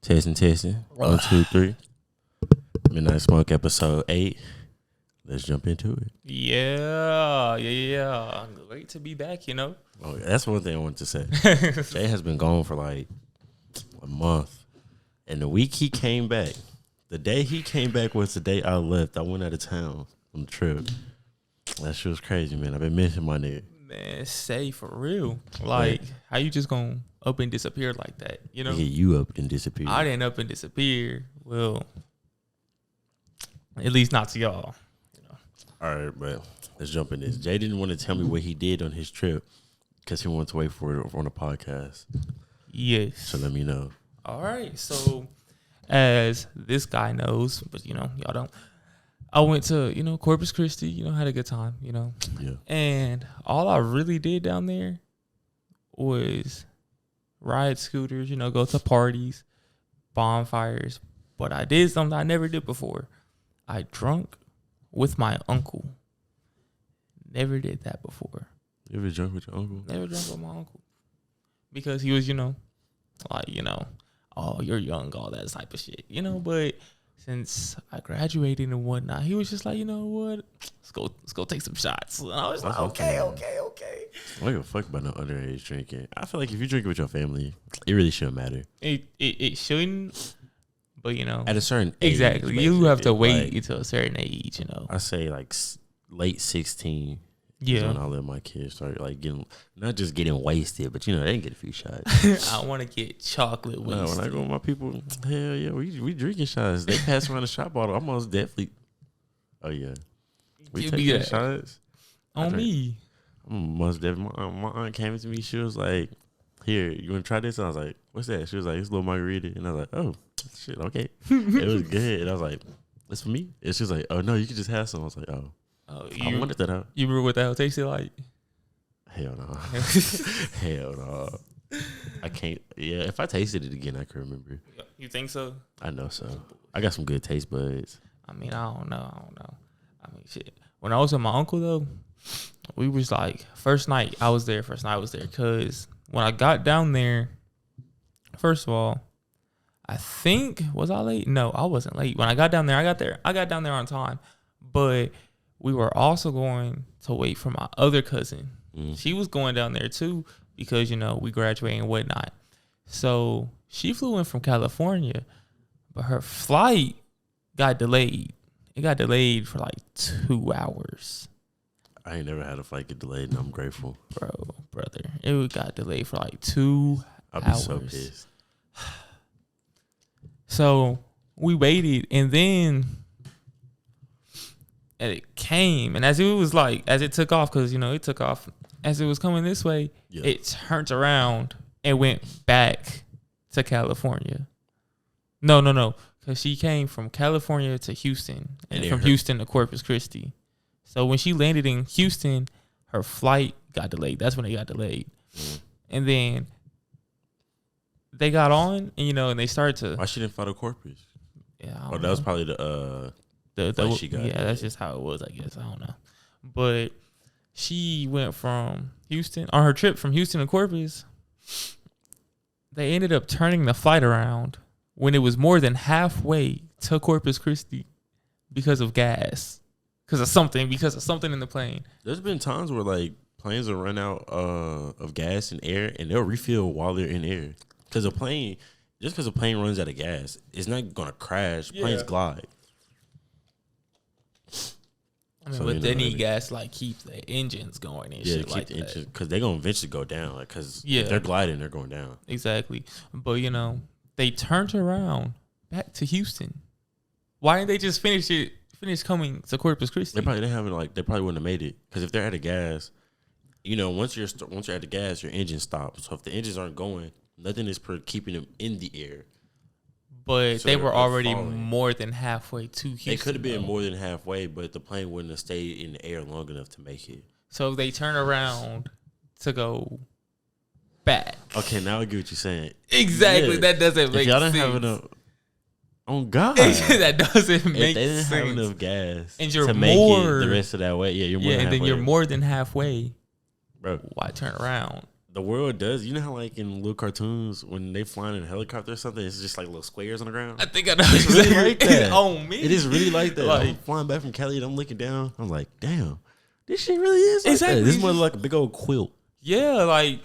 Testing. 1, 2, 3. Midnight Smoke episode 8. Let's jump into it. Yeah. Great to be back, Oh, that's one thing I wanted to say. Jay has been gone for like a month. And the week he came back, the day he came back was the day I left. I went out of town on the trip. That shit was crazy, man. I've been missing my nigga. Man, say for real. Like, how you just gonna up and disappear like that, you know? Yeah, you up and disappeared. I didn't up and disappear. Well, at least not to y'all. All right, but let's jump in this. Jay didn't want to tell me what he did on his trip because he wanted to wait for it on the podcast. Yes. So let me know. All right. So, as this guy knows, but y'all don't. I went to Corpus Christi. Had a good time. Yeah. And all I really did down there was ride scooters. Go to parties, bonfires. But I did something I never did before. I drunk with my uncle. Never did that before. You ever drunk with your uncle? Never drunk with my uncle. Because he was, oh, you're young, all that type of shit. But since I graduated and whatnot, he was just like, you know what? Let's go take some shots. And I was like, okay. I don't give a fuck about no underage drinking. I feel like if you're drinking with your family, it really shouldn't matter. It shouldn't. But at a certain age, exactly, you have to wait until a certain age. I say like late 16. Yeah, when I let my kids start like not just getting wasted, but they can get a few shots. I want to get chocolate wasted. No, when I go with my people, hell yeah, we drinking shots. They pass around the shot bottle. I'm most definitely. Oh yeah, we taking shots on me. I'm most definitely. My aunt came to me. She was like, "Here, you want to try this?" And I was like, "What's that?" She was like, "It's a little margarita," and I was like, "Oh shit, okay." It was good, and I was like, "It's for me." And she was like, "Oh no, you can just have some." I was like, "Oh." I wanted that out. You remember what that hell tasted like? Hell no. Hell no. I can't. Yeah, if I tasted it again, I could remember. You think so? I know so. I got some good taste buds. I mean, I don't know. Shit. When I was with my uncle, though, we was like, first night I was there, because when I got down there, first of all, I think, was I late? No, I wasn't late. When I got down there, I got down there on time. But we were also going to wait for my other cousin. She was going down there too because, we graduated and whatnot. So she flew in from California, but her flight got delayed. It got delayed for like 2 hours. I ain't never had a flight get delayed, and I'm grateful. Brother, it got delayed for like 2 hours. I'll be so pissed. So we waited, and then it came, and as it took off, because it took off as it was coming this way. Yeah. It turned around and went back to California. No, because she came from California to Houston, and from Houston to Corpus Christi. So when she landed in Houston, her flight got delayed. That's when it got delayed, and then they got on, and they started to. Why she didn't fly to Corpus? Yeah, that was probably the she got. Yeah, that's just how it was, I guess. I don't know. But she went from Houston, on her trip from Houston to Corpus, they ended up turning the flight around when it was more than halfway to Corpus Christi because of gas. Because of something in the plane. There's been times where like planes will run out of gas and air, and they'll refill while they're in air. Because a plane runs out of gas, it's not gonna crash. Yeah. Planes glide. I mean, but they need gas like keep the engines going and shit like that. Because they're gonna eventually go down. Because if they're gliding, they're going down. Exactly. But they turned around back to Houston. Why didn't they just finish coming to Corpus Christi? They probably wouldn't have made it. Because if they're out of gas, once you're out of gas, your engine stops. So if the engines aren't going, nothing is keeping them in the air. But so they were already more than halfway to Houston. They could have been more than halfway, but the plane wouldn't have stayed in the air long enough to make it. So they turn around to go back. Okay, now I get what you're saying. Exactly. Yeah. That doesn't make sense. If y'all didn't have enough. Oh, God. That doesn't make sense. If they didn't have enough gas and you're to make it the rest of that way, you're more than halfway. And then you're more than halfway. Bro. Why turn around? The world does. You know how like in little cartoons when they flying in a helicopter or something, it's just like little squares on the ground. I think I know. It's really like that. On me. It is really like that. Like, I'm flying back from Cali and I'm looking down. I'm like, damn, this shit really is like exactly. that. This mother like a big old quilt. Yeah, like,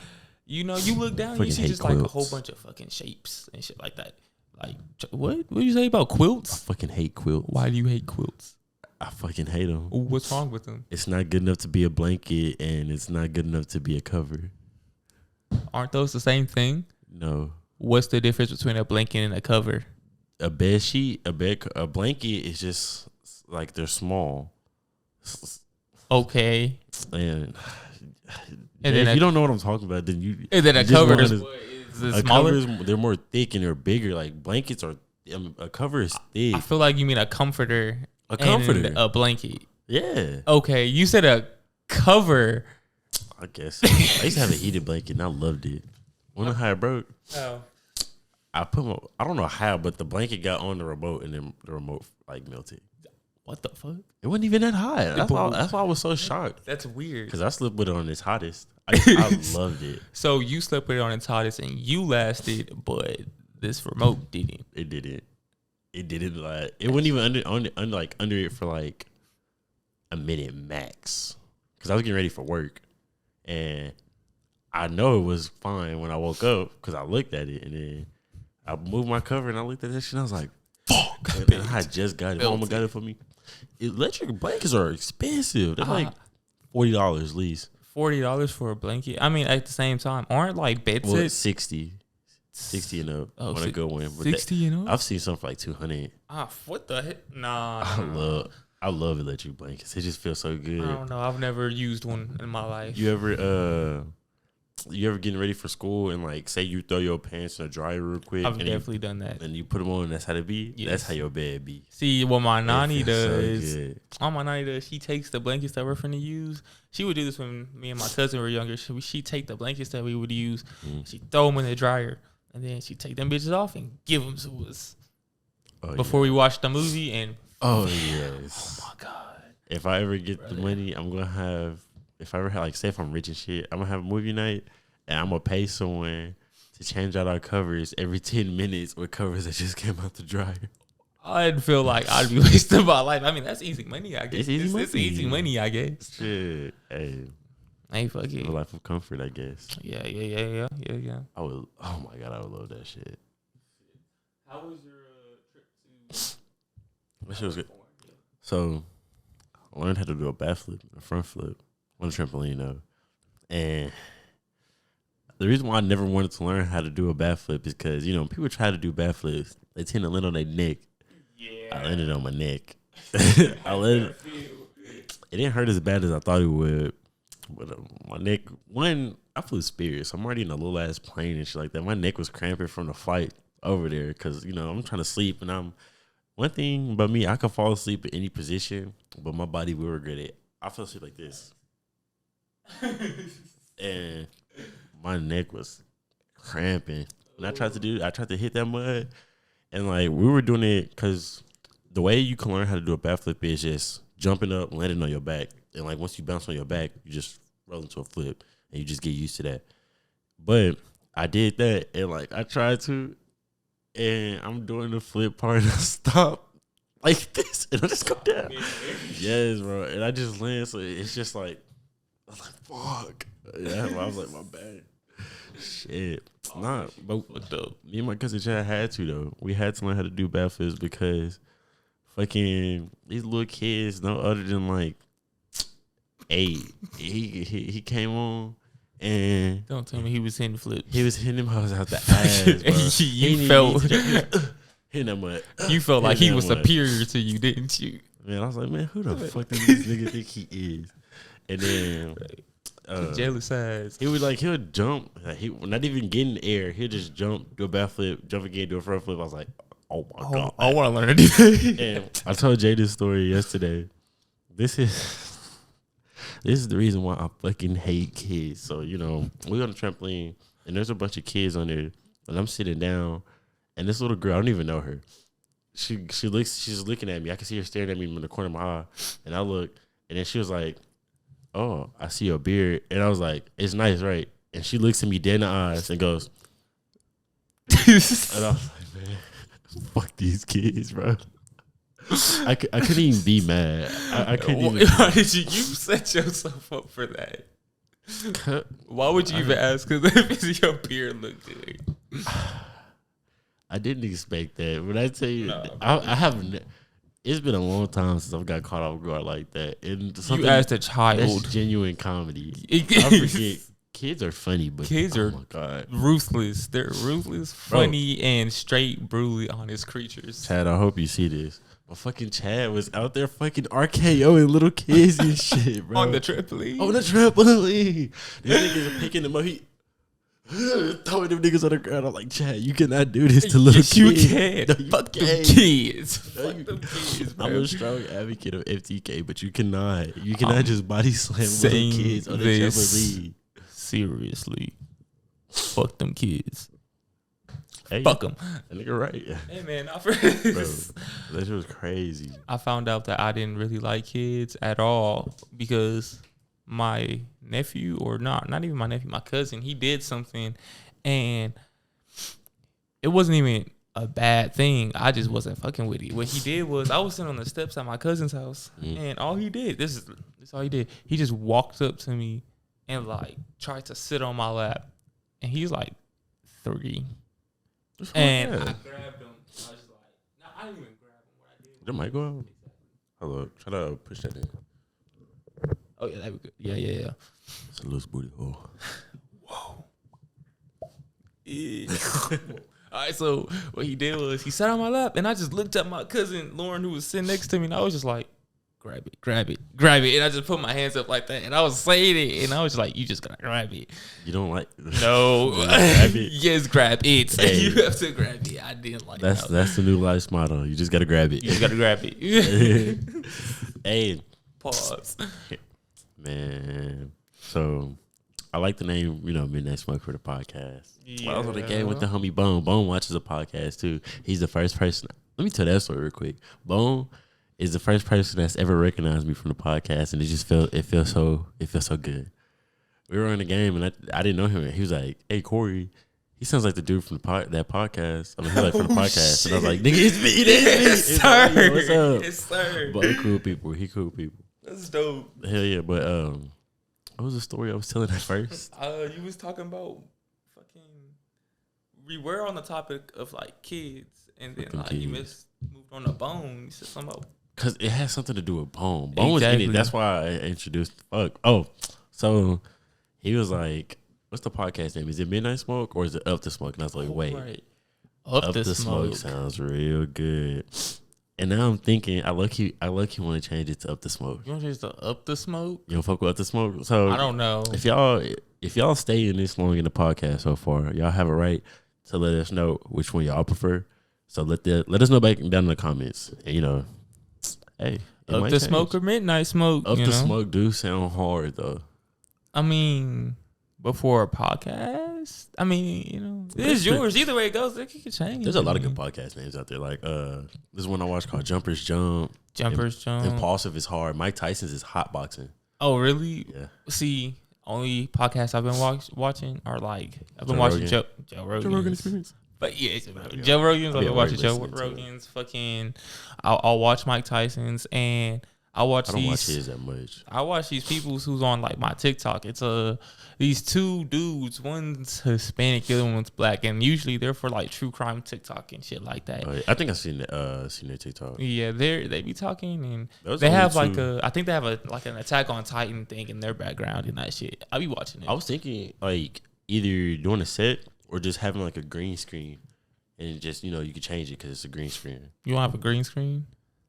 you know, you look down and you see just like a whole quilts. bunch of fucking shapes and shit like that. Like, what? What do you say about quilts? I fucking hate quilts. Why do you hate quilts? I fucking hate them. Ooh, what's wrong with them? It's not good enough to be a blanket and it's not good enough to be a cover. Aren't those the same thing? No. What's the difference between a blanket and a cover? A bed sheet, a blanket is just like they're small. Okay. And then if you don't know what I'm talking about, then you. And then a just cover wanna- is a smaller. cover they're more thick and they're bigger. Like blankets are. A cover is thick. I feel like you mean a comforter. A comforter. And a blanket. Yeah. Okay, you said a cover. I guess. I used to have a heated blanket and I loved it. Wanna know how it broke? Oh. I don't know how, but the blanket got on the remote and then the remote like melted. What the fuck? It wasn't even that hot. That's why I was so shocked. That's weird. Because I slept with it on its hottest. I loved it. So you slept with it on its hottest and you lasted, but this remote didn't. It didn't. It didn't like it wasn't even under it for like a minute max. Because I was getting ready for work. And I know it was fine when I woke up because I looked at it and then I moved my cover and I looked at that shit and I was like, fuck. And I just got it. Mama got it for me. Electric blankets are expensive. They're like $40 at least. $40 for a blanket. I mean, at the same time, aren't like bed Well, sets 60 and up on a good one. But 60 and up? I've seen something for like 200. What the heck? Nah. I love electric blankets. It just feels so good. I don't know. I've never used one in my life. You ever getting ready for school and like say you throw your pants in a dryer real quick? I've definitely done that. And you put them on. And that's how it be. Yes. That's how your bed be. See what my nanny does. So all my nanny does, she takes the blankets that we're finna use. She would do this when me and my cousin were younger. She take the blankets that we would use, she throw them in the dryer, and then she take them bitches off and give them to us before we watch the movie. And oh yes, oh my god. If I ever get the money, I'm gonna have. If I ever have, like, say if I'm rich and shit, I'm gonna have a movie night, and I'm gonna pay someone to change out our covers every 10 minutes with covers that just came out the dryer. I'd feel like I'd be wasting my life. I mean, that's easy money, I guess. It's easy money, I guess. Shit, hey, fuck it. a life of comfort, I guess. Yeah. I would. Oh my god, I would love that shit. How was your trip to? That shit was good. So, I learned how to do a backflip, a front flip on a trampoline though, and the reason why I never wanted to learn how to do a backflip is because people try to do backflips, they tend to land on their neck. Yeah, I landed on my neck. It didn't hurt as bad as I thought it would, but my neck. I flew Spirit, so I'm already in a little ass plane and shit like that. My neck was cramping from the flight over there because I'm trying to sleep and one thing about me, I can fall asleep in any position, but my body will regret it. I fell asleep like this. And my neck was cramping. And I tried to hit that mud. And like we were doing it because the way you can learn how to do a backflip is just jumping up, landing on your back. And like once you bounce on your back, you just roll into a flip and you just get used to that. But I did that and like I tried to. And I'm doing the flip part and I stop like this and I just go down. Yes, bro. And I just land. So it's just like, I was like, fuck. Yeah, I was like, my bad. Shit. Nah, but me and my cousin Chad had to, though. We had to learn how to do backflips because fucking these little kids, no other than like 8. He came on. And don't tell me he was hitting flips. He was hitting them hoes out the ass, bro. You felt hitting that mud. You felt like he was superior to you, didn't you? Man, I was like, man, who the fuck does this nigga think he is? And then jealous ass. He'll jump. He not even get in the air. He'll just jump, do a backflip, jump again, do a front flip. I was like, oh my god, I want to learn to do that. And I told Jay this story yesterday. This is the reason why I fucking hate kids. So, we on the trampoline, and there's a bunch of kids on there, and I'm sitting down, and this little girl, I don't even know her. She's looking at me. I can see her staring at me in the corner of my eye, and I look, and then she was like, oh, I see your beard. And I was like, it's nice, right? and she looks at me dead in the eyes and goes, and I was like, man, fuck these kids, bro. I couldn't even be mad. I couldn't even. Why did you set yourself up for that? Why would you even ask? Because your beard looked good. I didn't expect that. When I tell you, I haven't. It's been a long time since I've got caught off guard like that. And you asked a child. That's genuine comedy. I forget. Kids are funny, but kids are my God. Ruthless. They're ruthless, funny, and straight, brutally honest creatures. Chad, I hope you see this. But fucking Chad was out there fucking RKOing little kids and shit, bro. On the trampoline. These niggas are picking them up. He throwing them niggas on the ground. I'm like, Chad, you cannot do this to little kids. You can. No, you Fuck can't. them kids. No, Fuck them kids, bro. I'm a strong advocate of FTK, but you cannot. You cannot just body slam little kids on the trampoline. Seriously. Fuck them kids. Hey, fuck them. That nigga right. Hey, man. Bro, that shit was crazy. I found out that I didn't really like kids at all because my nephew, or not even my nephew, my cousin, he did something and it wasn't even a bad thing. I just wasn't fucking with it. What he did was, I was sitting on the steps at my cousin's house and all he did, this is all he did. He just walked up to me and like tried to sit on my lap. And he's like 3. And I grabbed him. I was just like, no, I didn't even grab him. What I did. Your mic go out? Hello. Try to push that in. Oh, yeah, that was good. Yeah. It's a loose booty hole. Whoa. Yeah. All right, so what he did was he sat on my lap, and I just looked at my cousin, Lauren, who was sitting next to me, and I was just like, grab it. And I just put my hands up like that, and I was saying it, and I was just like, you just gotta grab it. You don't like? No. Grab it? Yes, grab it. Hey. You have to grab it. I didn't like that. That's the new life motto. You just gotta grab it. You just gotta grab it. Hey. Pause. Man. So I like the name, Midnight Smoke for the podcast. Yeah. I was on the game with the homie Bone. Bone watches a podcast too. He's the first person. Let me tell that story real quick. Bone is the first person that's ever recognized me from the podcast, and it feels so good. We were on the game, and I didn't know him. And he was like, "Hey, Corey, he sounds like the dude from that podcast." I mean, he's like from the podcast, and I was like, "Nigga, it's me, yes, sir. Like, yo, what's up?" Yes, sir. But he cool people. That's dope. Hell yeah, but what was the story I was telling at first? You was talking about fucking. We were on the topic of like kids, and then like you moved on to Bone. You said something about. Cause it has something to do with Bone. Bone was in it. That's why I introduced. Oh, so he was like, "What's the podcast name? Is it Midnight Smoke or is it Up the Smoke?" And I was like, "Wait, right. Up the Smoke sounds real good." And now I'm thinking, I lucky want to change it to Up the Smoke. You want to change to Up the Smoke? You don't fuck with Up the Smoke? So I don't know. If y'all stay in this long in the podcast so far, y'all have a right to let us know which one y'all prefer. So let us know back down in the comments. And hey, Up the Smoke or Midnight Smoke? Up the Smoke do sound hard though. I mean, before a podcast, it's yours. Either way it goes, it can change. There's a lot of good podcast names out there. Like this one I watched called Jumpers Jump. Jump. Impulsive is hard. Mike Tyson's is hot boxing. Oh really? Yeah. See, only podcasts I've been watching are like I've been watching Joe Rogan Experience. But yeah, Joe Rogan's. I've been watching Joe Rogan's. Fucking, I'll watch Mike Tyson's, and I don't watch his that much. I watch these people who's on like my TikTok. It's these 2 dudes. One's Hispanic, the other one's black, and usually they're for like true crime TikTok and shit like that. I think I've seen their TikTok. Yeah, they be talking, and they have like I think they have an Attack on Titan thing in their background and that shit. I be watching it. I was thinking like either doing a set or just having like a green screen, and just you can change it because it's a green screen. You don't have a green screen?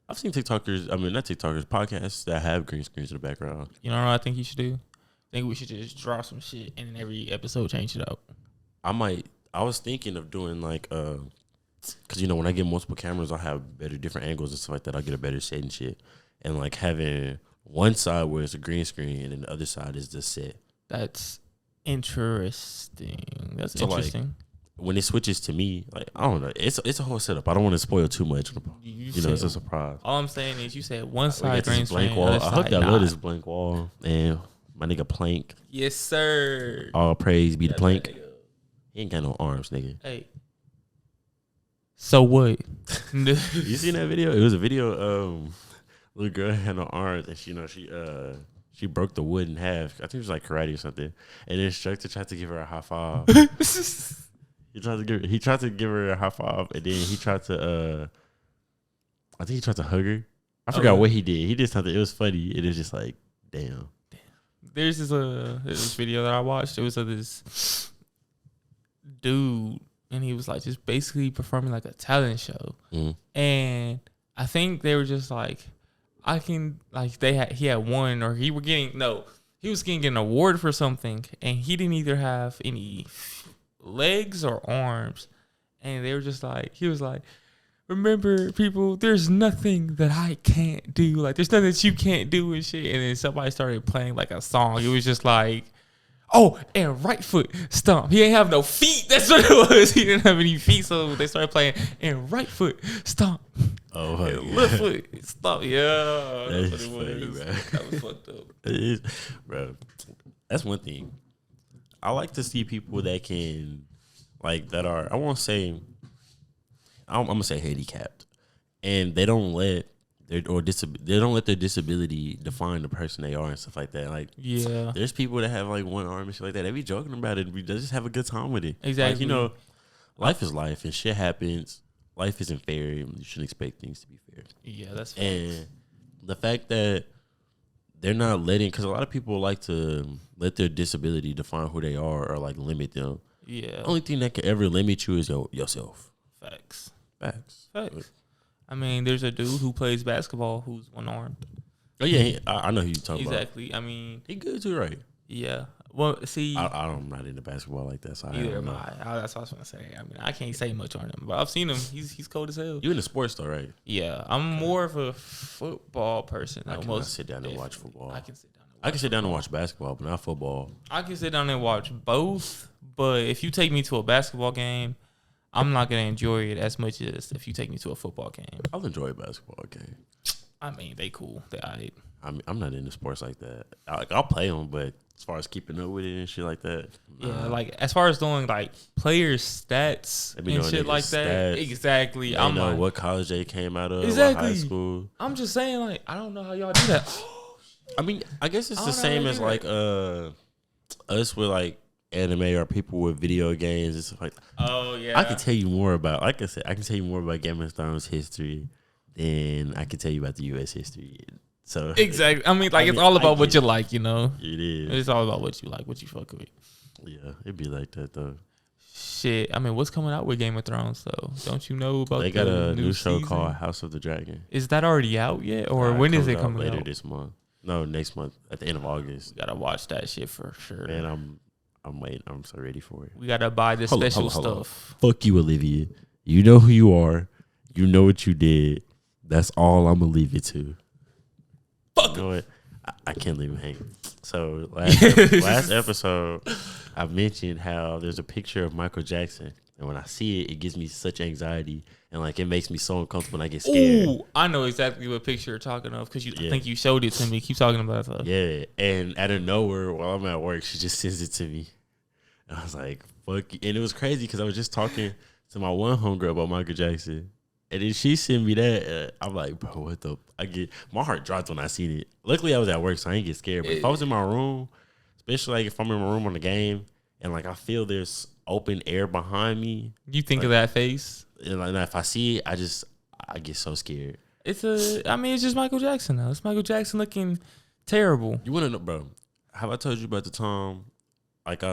I've seen podcasts that have green screens in the background. You know what I think you should do? I think we should just draw some shit and in every episode change it up. I was thinking of doing like because when I get multiple cameras, I'll have better different angles and stuff like that. I'll get a better set and shit, and like having one side where it's a green screen and then the other side is the set. That's interesting. That's interesting. Like, when it switches to me, like I don't know, it's a whole setup. I don't want to spoil too much. It's a surprise. All I'm saying is, you said one side green screen, blank wall. I hope y'all love this blank wall, and My nigga Plank. Yes, sir. All praise be to That's Plank. that nigga. He ain't got no arms, nigga. Hey. So what? You seen that video? It was a video. Little girl had no arms, and she broke the wood in half. I think it was like karate or something. And the instructor tried to give her a high five. He tried to give her a high five, and then he tried to I think he tried to hug her. I forgot what he did. He did something. It was funny. It is just like, damn. There's this video that I watched. It was of this dude, and he was like just basically performing like a talent show. And I think they were just like, he had won, or he was getting an award for something, and he didn't either have any legs or arms, and they were just like, he was like, remember, people, there's nothing that I can't do. Like, there's nothing that you can't do and shit. And then somebody started playing like a song. It was just like, oh, and right foot stomp. He ain't have no feet. That's what it was. He didn't have any feet, so they started playing and right foot stomp. Oh, left foot stomp. Yeah, that's what it funny, was. bro. That was fucked up. It is, bro. That's one thing. I like to see people that can, like, that are, I won't say, I'm gonna say handicapped, and they don't let their disability define the person they are and stuff like that. Like, Yeah, there's people that have like one arm and shit like that. They be joking about it. They just have a good time with it. exactly. Like, life is life, and shit happens. Life isn't fair. You shouldn't expect things to be fair. Yeah, that's And the fact that they're not letting, because a lot of people like to let their disability define who they are or like limit them. Yeah. The only thing that can ever limit you is yourself. Facts. Facts. I mean, there's a dude who plays basketball who's one armed. Oh yeah, I know who you talking about. Exactly. I mean, He good too, right? yeah. Well, see, I'm not into basketball like that, so I either don't am know. I. That's what I was gonna say. I mean, I can't say much on him, but I've seen him. He's cold as hell. You into sports though, right? Yeah, I'm more of a football person. I cannot sit down and watch football. I can sit down. I can sit down and watch basketball, but not football. I can sit down and watch both, but if you take me to a basketball game, I'm not gonna enjoy it as much as if you take me to a football game. I'll enjoy a basketball game. I mean, they cool. They alright. I'm not into sports like that. I'll play them, but as far as keeping up with it and shit like that, Yeah, like as far as doing like player stats and shit like that. Exactly. I know like, what college they came out of. Exactly. What high school. I'm just saying, like, I don't know how y'all do that. I mean, I guess it's I the don't know same how as they like do us with like anime or people with video games and stuff like that. Oh yeah. I can tell you more about, like I said, I can tell you more about Game of Thrones history than I can tell you about the U.S. history. So exactly. I mean, it's all about what you like, It is. It's all about what you like, what you fuck with. Yeah, it'd be like that though. Shit. I mean, what's coming out with Game of Thrones though? Don't you know about? They got a new show season? called House of the Dragon. Is that already out yet, or when is it coming later out? this month? No, next month at the end of August. Gotta watch that shit for sure. Man, I'm waiting. I'm so ready for it. We gotta buy the special stuff. Fuck you, Olivia. You know who you are. You know what you did. That's all I'm gonna leave it to. Fuck. You know what? I can't leave him hanging. So last episode, I mentioned how there's a picture of Michael Jackson, and when I see it, it gives me such anxiety, and like it makes me so uncomfortable, and I get scared. Ooh, I know exactly what picture you're talking of because I think you showed it to me. Keep talking about it though. Yeah, and out of nowhere, while I'm at work, she just sends it to me, and I was like, "Fuck!" And it was crazy because I was just talking to my one homegirl about Michael Jackson. And then she sent me that. I'm like, bro, what the? My heart dropped when I seen it. Luckily, I was at work, so I didn't get scared. But if I was in my room, especially like if I'm in my room on the game, and like I feel there's open air behind me, you think of that face. And like if I see it, I get so scared. It's just Michael Jackson though. It's Michael Jackson looking terrible. You want to know, bro? Have I told you about the time, like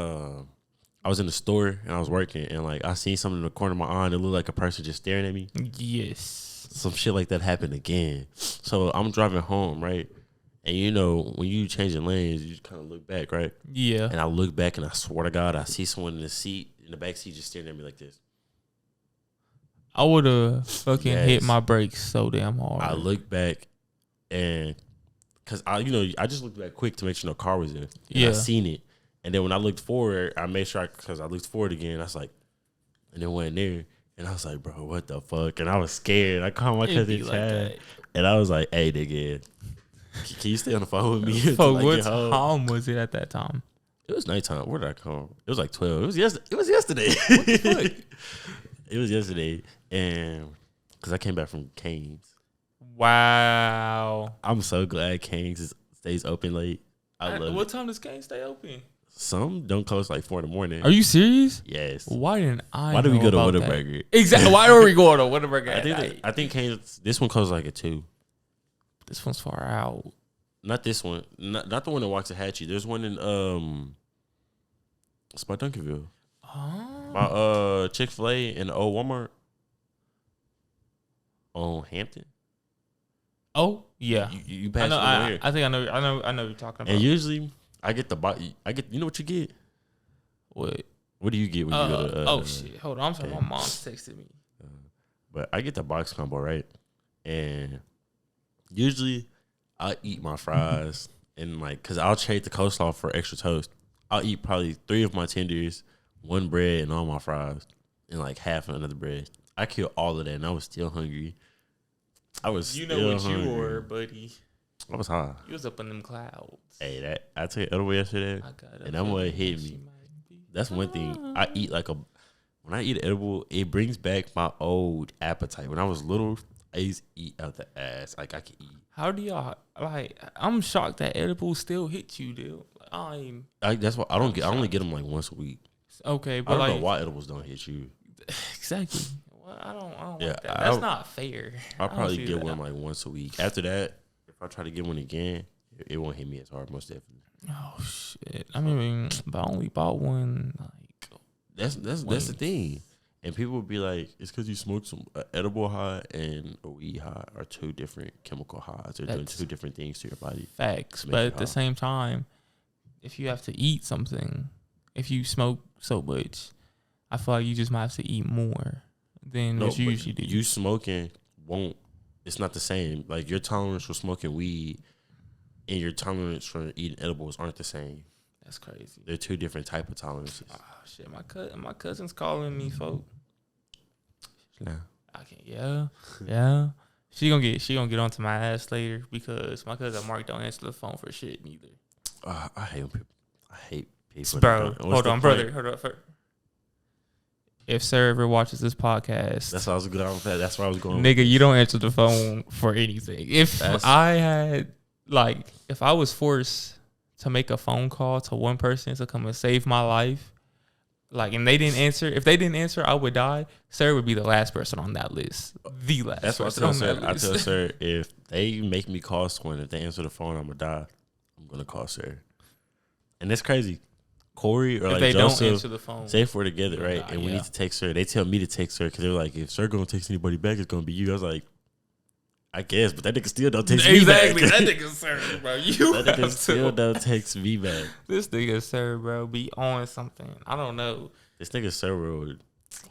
I was in the store and I was working and like I seen something in the corner of my eye and it looked like a person just staring at me. Yes. Some shit like that happened again. So I'm driving home, right? And when you changing lanes, you just kind of look back, right? Yeah. And I look back and I swear to God, I see someone in the back seat just staring at me like this. I would have fucking hit my brakes so damn hard. I look back and cause I just looked back quick to make sure no car was there. And I seen it. And then when I looked forward, I made sure because I looked forward again. I was like, and then went there, and I was like, bro, what the fuck? And I was scared. I called my cousin Chad, and I was like, hey, nigga, Can you stay on the phone with me? So what time was it at that time? It was nighttime. Where did I come? It was like 12. It was yesterday. What the fuck? It was yesterday, and because I came back from Cane's. Wow. I'm so glad Cane's stays open late. I love What it. time does Cane's stay open? Some don't close like 4 in the morning. Are you serious? Yes. Why didn't I? Why do we go to about Whataburger? that? Exactly. Why are we going to Whataburger? I think Cane's. This one closes like at 2. This one's far out. Not this one. Not the one in Waxahachie. There's one in it's by Duncanville. Oh. By Chick-fil-A and the old Walmart on Hampton. Oh yeah. You pass it here. I think I know what you're talking about. And usually I get you know what you get? What? What do you get when you go to oh shit. Hold on. I'm sorry, my mom texted me. But I get the box combo, right? And usually I eat my fries and like, cause I'll trade the coleslaw for extra toast. I'll eat probably 3 of my tenders, 1 bread, and all my fries, and like half of another bread. I killed all of that, and I was still hungry. You know what you were, buddy. I was high. You was up in them clouds. Hey, I took it edible yesterday, and that one hit me. That's one thing. I eat when I eat edible, it brings back my old appetite. When I was little, I used to eat out the ass. Like I could eat. How do y'all like? I'm shocked that edibles still hit you, dude. That's why I only get them like once a week. Okay, but I don't know why edibles don't hit you. Exactly. Well, I don't Yeah, like that. That's not fair. I'll probably get one like once a week. After that, if I try to get one again, it won't hit me as hard, most definitely. Oh shit! I mean, but I only bought one. Like that's the thing. And people would be like, it's because you smoke some edible high and a weed high are 2 different chemical highs. They're doing 2 different things to your body. Facts. But at the same time, if you have to eat something, if you smoke so much, I feel like you just might have to eat more than what you usually do. You smoking it's not the same. Like your tolerance for smoking weed and your tolerance for eating edibles aren't the same. That's crazy. They're 2 different type of tolerances. Oh shit, my cousin's calling me, folk. Nah. I can't. Yeah. She gonna get onto my ass later because my cousin Mark don't answer the phone for shit neither. I hate people. I hate people. Bro, hold on, brother. If Sarah ever watches this podcast, that's why I was good on that. That's where I was going. Nigga, you don't answer the phone for anything. If I was forced to make a phone call to one person to come and save my life, like, and they didn't answer, if they didn't answer, I would die. Sarah would be the last person on that list. The last That's person what on that list. I tell Sarah, if they make me call someone, if they answer the phone, I'm going to die. I'm going to call Sarah. And that's crazy. Corey or if like they Joseph, don't answer the phone, say if we're together, right? And we need to text her. They tell me to text her because they're like, if Sarah going to text anybody back, it's going to be you. I was like, I guess, but that nigga still don't text me back. Exactly. That nigga Sarah, bro. That nigga still don't text me back. This nigga Sarah, bro, be on something. I don't know. This nigga Sarah,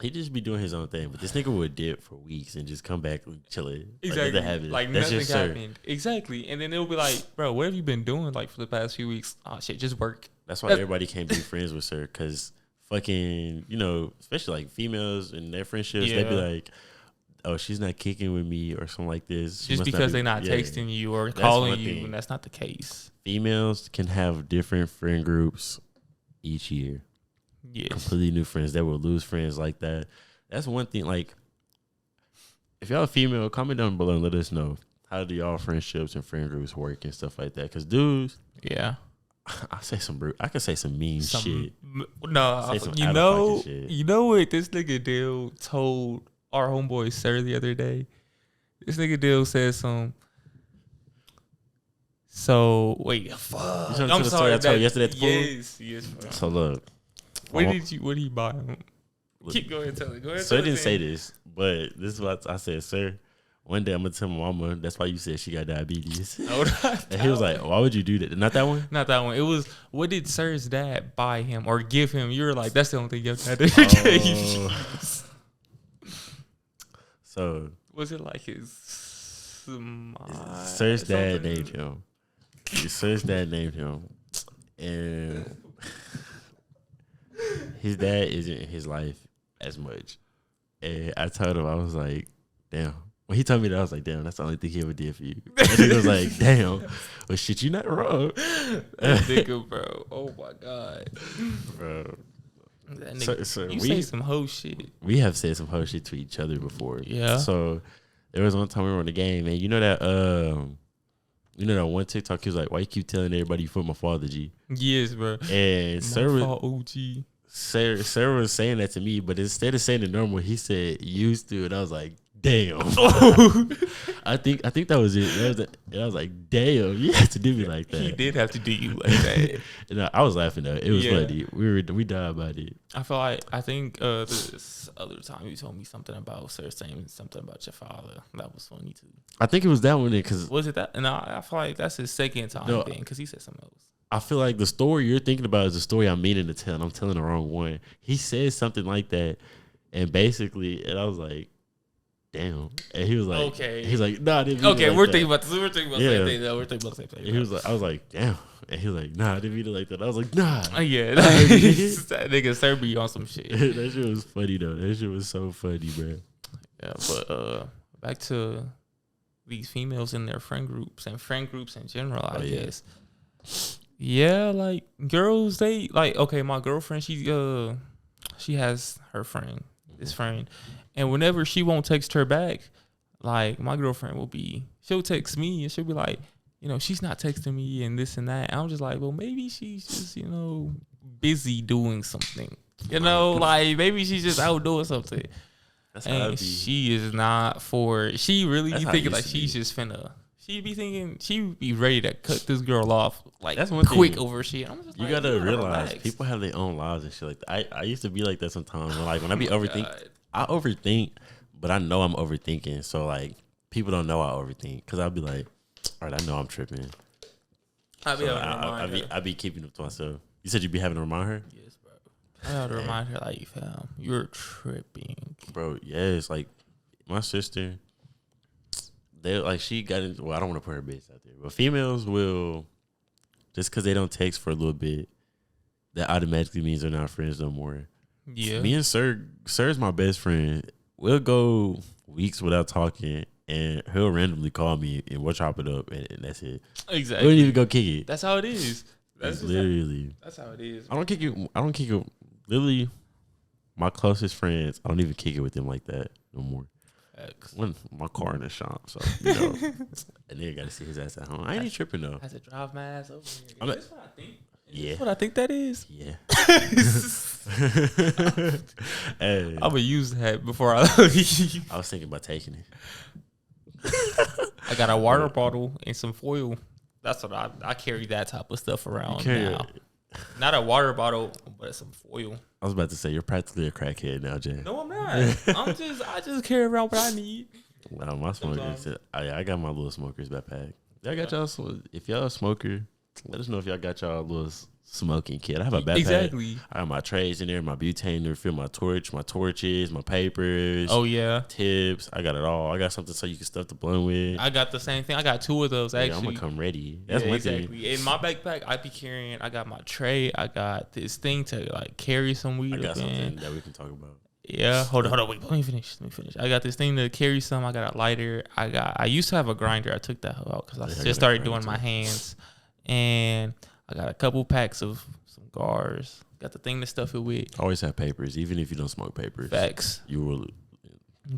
he just be doing his own thing, but this nigga would dip for weeks and just come back chilling. Exactly. Like nothing happened. Exactly. And then it'll be like, bro, what have you been doing like for the past few weeks? Oh shit, just work. That's why everybody can't be friends with her, because fucking, especially like females and their friendships, they be like, oh, she's not kicking with me or something like this. Just because they're not texting you or calling you, and that's not the case. Females can have different friend groups each year. Yes. Completely new friends. They will lose friends like that. That's one thing. Like, if y'all female, comment down below and let us know, how do y'all friendships and friend groups work and stuff like that? Because dudes, yeah, I can say some mean shit. No, you know what this nigga Dill told our homeboy Sir the other day? This nigga Dill said some. So wait, fuck. I'm sorry. I told you yesterday at the pool. Yes. Bro. So look, what did he buy him? Keep going, tell it. Go ahead. Sir didn't say this, but this is what I said, Sir. One day I'm gonna tell my mama that's why you said she got diabetes. And he was like, why would you do that? Not that one? Not that one. It was, what did Sir's dad buy him or give him? You were like, that's the only thing your dad gave you. So was it like his Sir's dad named him. Sir's dad named him. And his dad isn't in his life as much. And I told him, I was like, damn, When he told me that, I was like, damn, that's the only thing he ever did for you. And he was like, damn, well, shit, you not wrong. That nigga, bro. Oh my god, Bro. that nigga. So you say some hoe shit. We have said some hoe shit to each other before. Yeah. So there was one time we were on the game, man. You know that one TikTok, he was like, why you keep telling everybody you for my father, G? Yes, bro. And OG. Sarah was saying that to me, but instead of saying the normal, he said used to, and I was like, damn. I think that was it. And I was like, damn, you have to do me like that. He did have to do you like that. And I was laughing though. It was funny. We died about it. I think this other time you told me something about Sarah saying something about your father. That was funny too. I think it was that one because was it that? No, I feel like that's his second time thing because he said something else. I feel like the story you're thinking about is the story I'm meaning to tell, and I'm telling the wrong one. He said something like that, and basically, and I was like, damn. And he was like, okay. He's like, nah, I didn't mean okay, it like we're that. thinking about this. We're thinking about the same thing. No, we're thinking about the same thing. And he was like, I was like, damn. And he was like, nah, I didn't mean it like that. I was like, nah. Yeah, that nigga Serby on some shit. That shit was funny though. That shit was so funny, bro. Yeah, but back to these females in their friend groups and friend groups in general, I guess. Yeah, like girls, they like okay. My girlfriend, she has her friend, this friend, and whenever she won't text her back, like my girlfriend she'll text me and she'll be like, she's not texting me and this and that. And I'm just like, well, maybe she's just busy doing something, like maybe she's just out doing something. That's and she is not for. She really be thinking like she's just finna. She be thinking she would be ready to cut this girl off like that's one quick thing. over shit. I'm just you like, gotta realize relax. people have their own lives and shit like that. I used to be like that sometimes. When I be overthinking, I overthink, but I know I'm overthinking. So like people don't know I overthink because I'll be like, all right, I know I'm tripping. I be keeping it to myself. You said you be having to remind her? Yes, bro. I have to remind her like, fam, you're tripping, bro. Yes, like my sister. They like she got into. Well, I don't want to put her business out there, but females will just because they don't text for a little bit, that automatically means they're not friends no more. Yeah, me and Sir's my best friend. We'll go weeks without talking, and he'll randomly call me, and we'll chop it up, and that's it. Exactly. We don't even go kick it. That's how it is. That's literally. That's how it is. I don't kick it. Literally, my closest friends, I don't even kick it with them like that no more. When my car in the shop, so a nigga got to see his ass at home. I ain't even tripping though. I had to drive my ass over here. That's what I think. Yeah, that's what I think that is. Yeah. Hey. I'm gonna use that before I leave. I was thinking about taking it. I got a water bottle and some foil. That's what I carry that type of stuff around now. Not a water bottle, but some foil. I was about to say you're practically a crackhead now, Jay. No, I'm not. I just carry around what I need. Wow, my smokers. I got my little smokers backpack. Y'all got y'all. If y'all a smoker, let us know if y'all got y'all little smoking kit. I have a backpack. Exactly. I have my trays in there, my butane to refill my torches, my papers. Oh yeah, tips. I got it all. I got something so you can stuff the blunt with. I got the same thing. I got 2 of those actually. I'm gonna come ready. That's one thing. In my backpack, I be carrying. I got my tray. I got this thing to like carry some weed. I got something that we can talk about. Yeah, hold on. Wait, let me finish. I got this thing to carry some. I got a lighter. I used to have a grinder. I took that out because I just started doing my hands, and I got a couple packs of some cigars. Got the thing to stuff it with. Always have papers, even if you don't smoke papers. Facts. You will.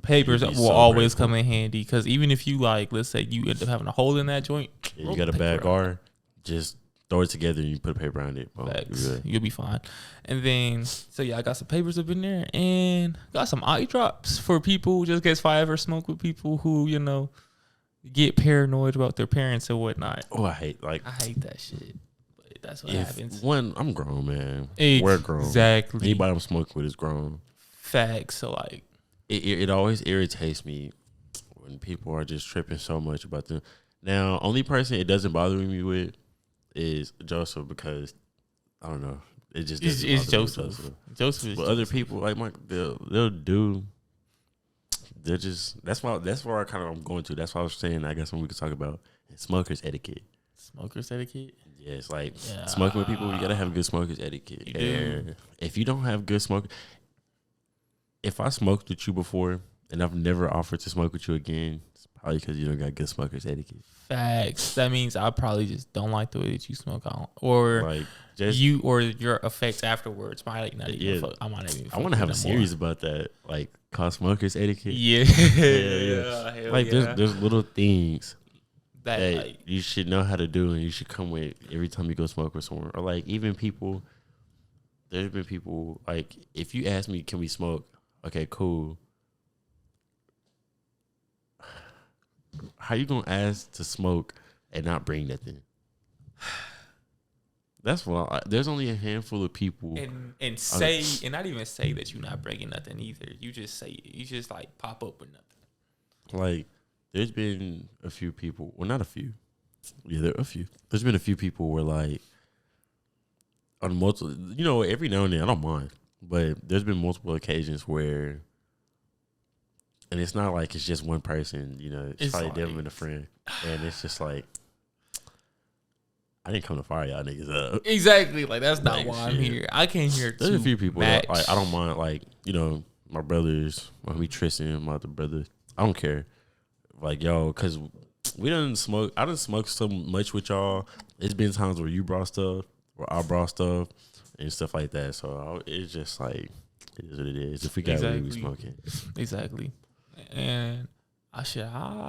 Papers will always come in handy because even if you let's say you end up having a hole in that joint, you got a bad gar, just throw it together and you put a paper around it. Boom, you'll be fine. And then, so yeah, I got some papers up in there and got some eye drops for people just in case if I ever smoke with people who, get paranoid about their parents and whatnot. Oh, I hate that shit. But that's what happens. One, I'm grown, man. We're grown. Exactly. Anybody I'm smoking with is grown. Facts. So it always irritates me when people are just tripping so much about them. Now, only person it doesn't bother me with is Joseph because I don't know. It just it's Joseph. Joseph is but other people like they'll do. They're just that's where I kind of I'm going to. That's why I was saying I guess when we could talk about smokers etiquette. Smokers etiquette. Yeah, it's like smoking with people. You gotta have good smokers etiquette. You do. If you don't have good smoke, if I smoked with you before and I've never offered to smoke with you again, it's probably because you don't got good smokers etiquette. Facts. That means I probably just don't like the way that you smoke out, or Like just you, or your effects afterwards might not even. Fuck, I might not even. I want to have a series about that, like called smokers etiquette. Yeah, yeah. Like there's little things that like, you should know how to do, and you should come with every time you go smoke with someone, or like even people. There's been people like if you ask me, can we smoke? Okay, cool. How you gonna ask to smoke and not bring nothing? That's why there's only a handful of people and say and not even say that you're not bringing nothing either. You just say you just like pop up with nothing. Like there's been a few people. Well, not a few. Yeah, there are a few. There's been a few people where like on multiple. You know, every now and then I don't mind, but there's been multiple occasions where. And it's not like it's just one person, you know, it's probably them and a friend. And it's just like, I didn't come to fire y'all niggas up. Exactly. Like, that's not why I'm here. I came here to There's a few people that, like, I don't mind, like, you know, my brothers, my homie Tristan, my other brothers. I don't care. Like, yo, because we done smoke. I done smoked so much with y'all. It's been times where you brought stuff, where I brought stuff, and stuff like that. So it's just like, it is what it is. If we got weed, we smoking. Exactly. And I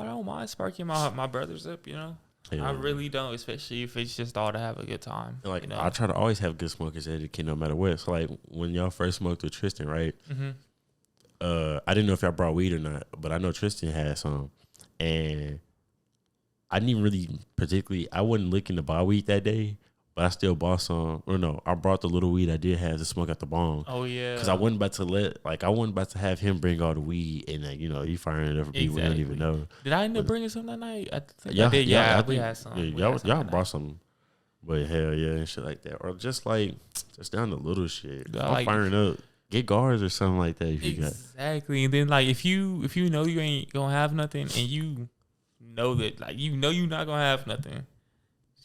don't mind sparking my brothers up, you know. Yeah. I really don't, especially if it's just all to have a good time. And like, you know? I try to always have good smokers etiquette no matter what. So like when y'all first smoked with Tristan, right? Mm-hmm. I didn't know if y'all brought weed or not, but I know Tristan had some, and I didn't even really particularly. I wasn't looking to buy weed that day, but I still bought some. Or no, I brought the little weed I did have to smoke at the bong. Oh yeah, because I wasn't about to have him bring all the weed and like, you know, you firing it up for people we don't even know. Did I end up bringing some that night? I think I did. Yeah, we had some. Yeah, y'all brought some, but hell yeah and shit like that, or just down to little shit. I'm firing up. Get guards or something like that if you got. Exactly, and then like if you know you ain't gonna have nothing, and you know that like you know you're not gonna have nothing.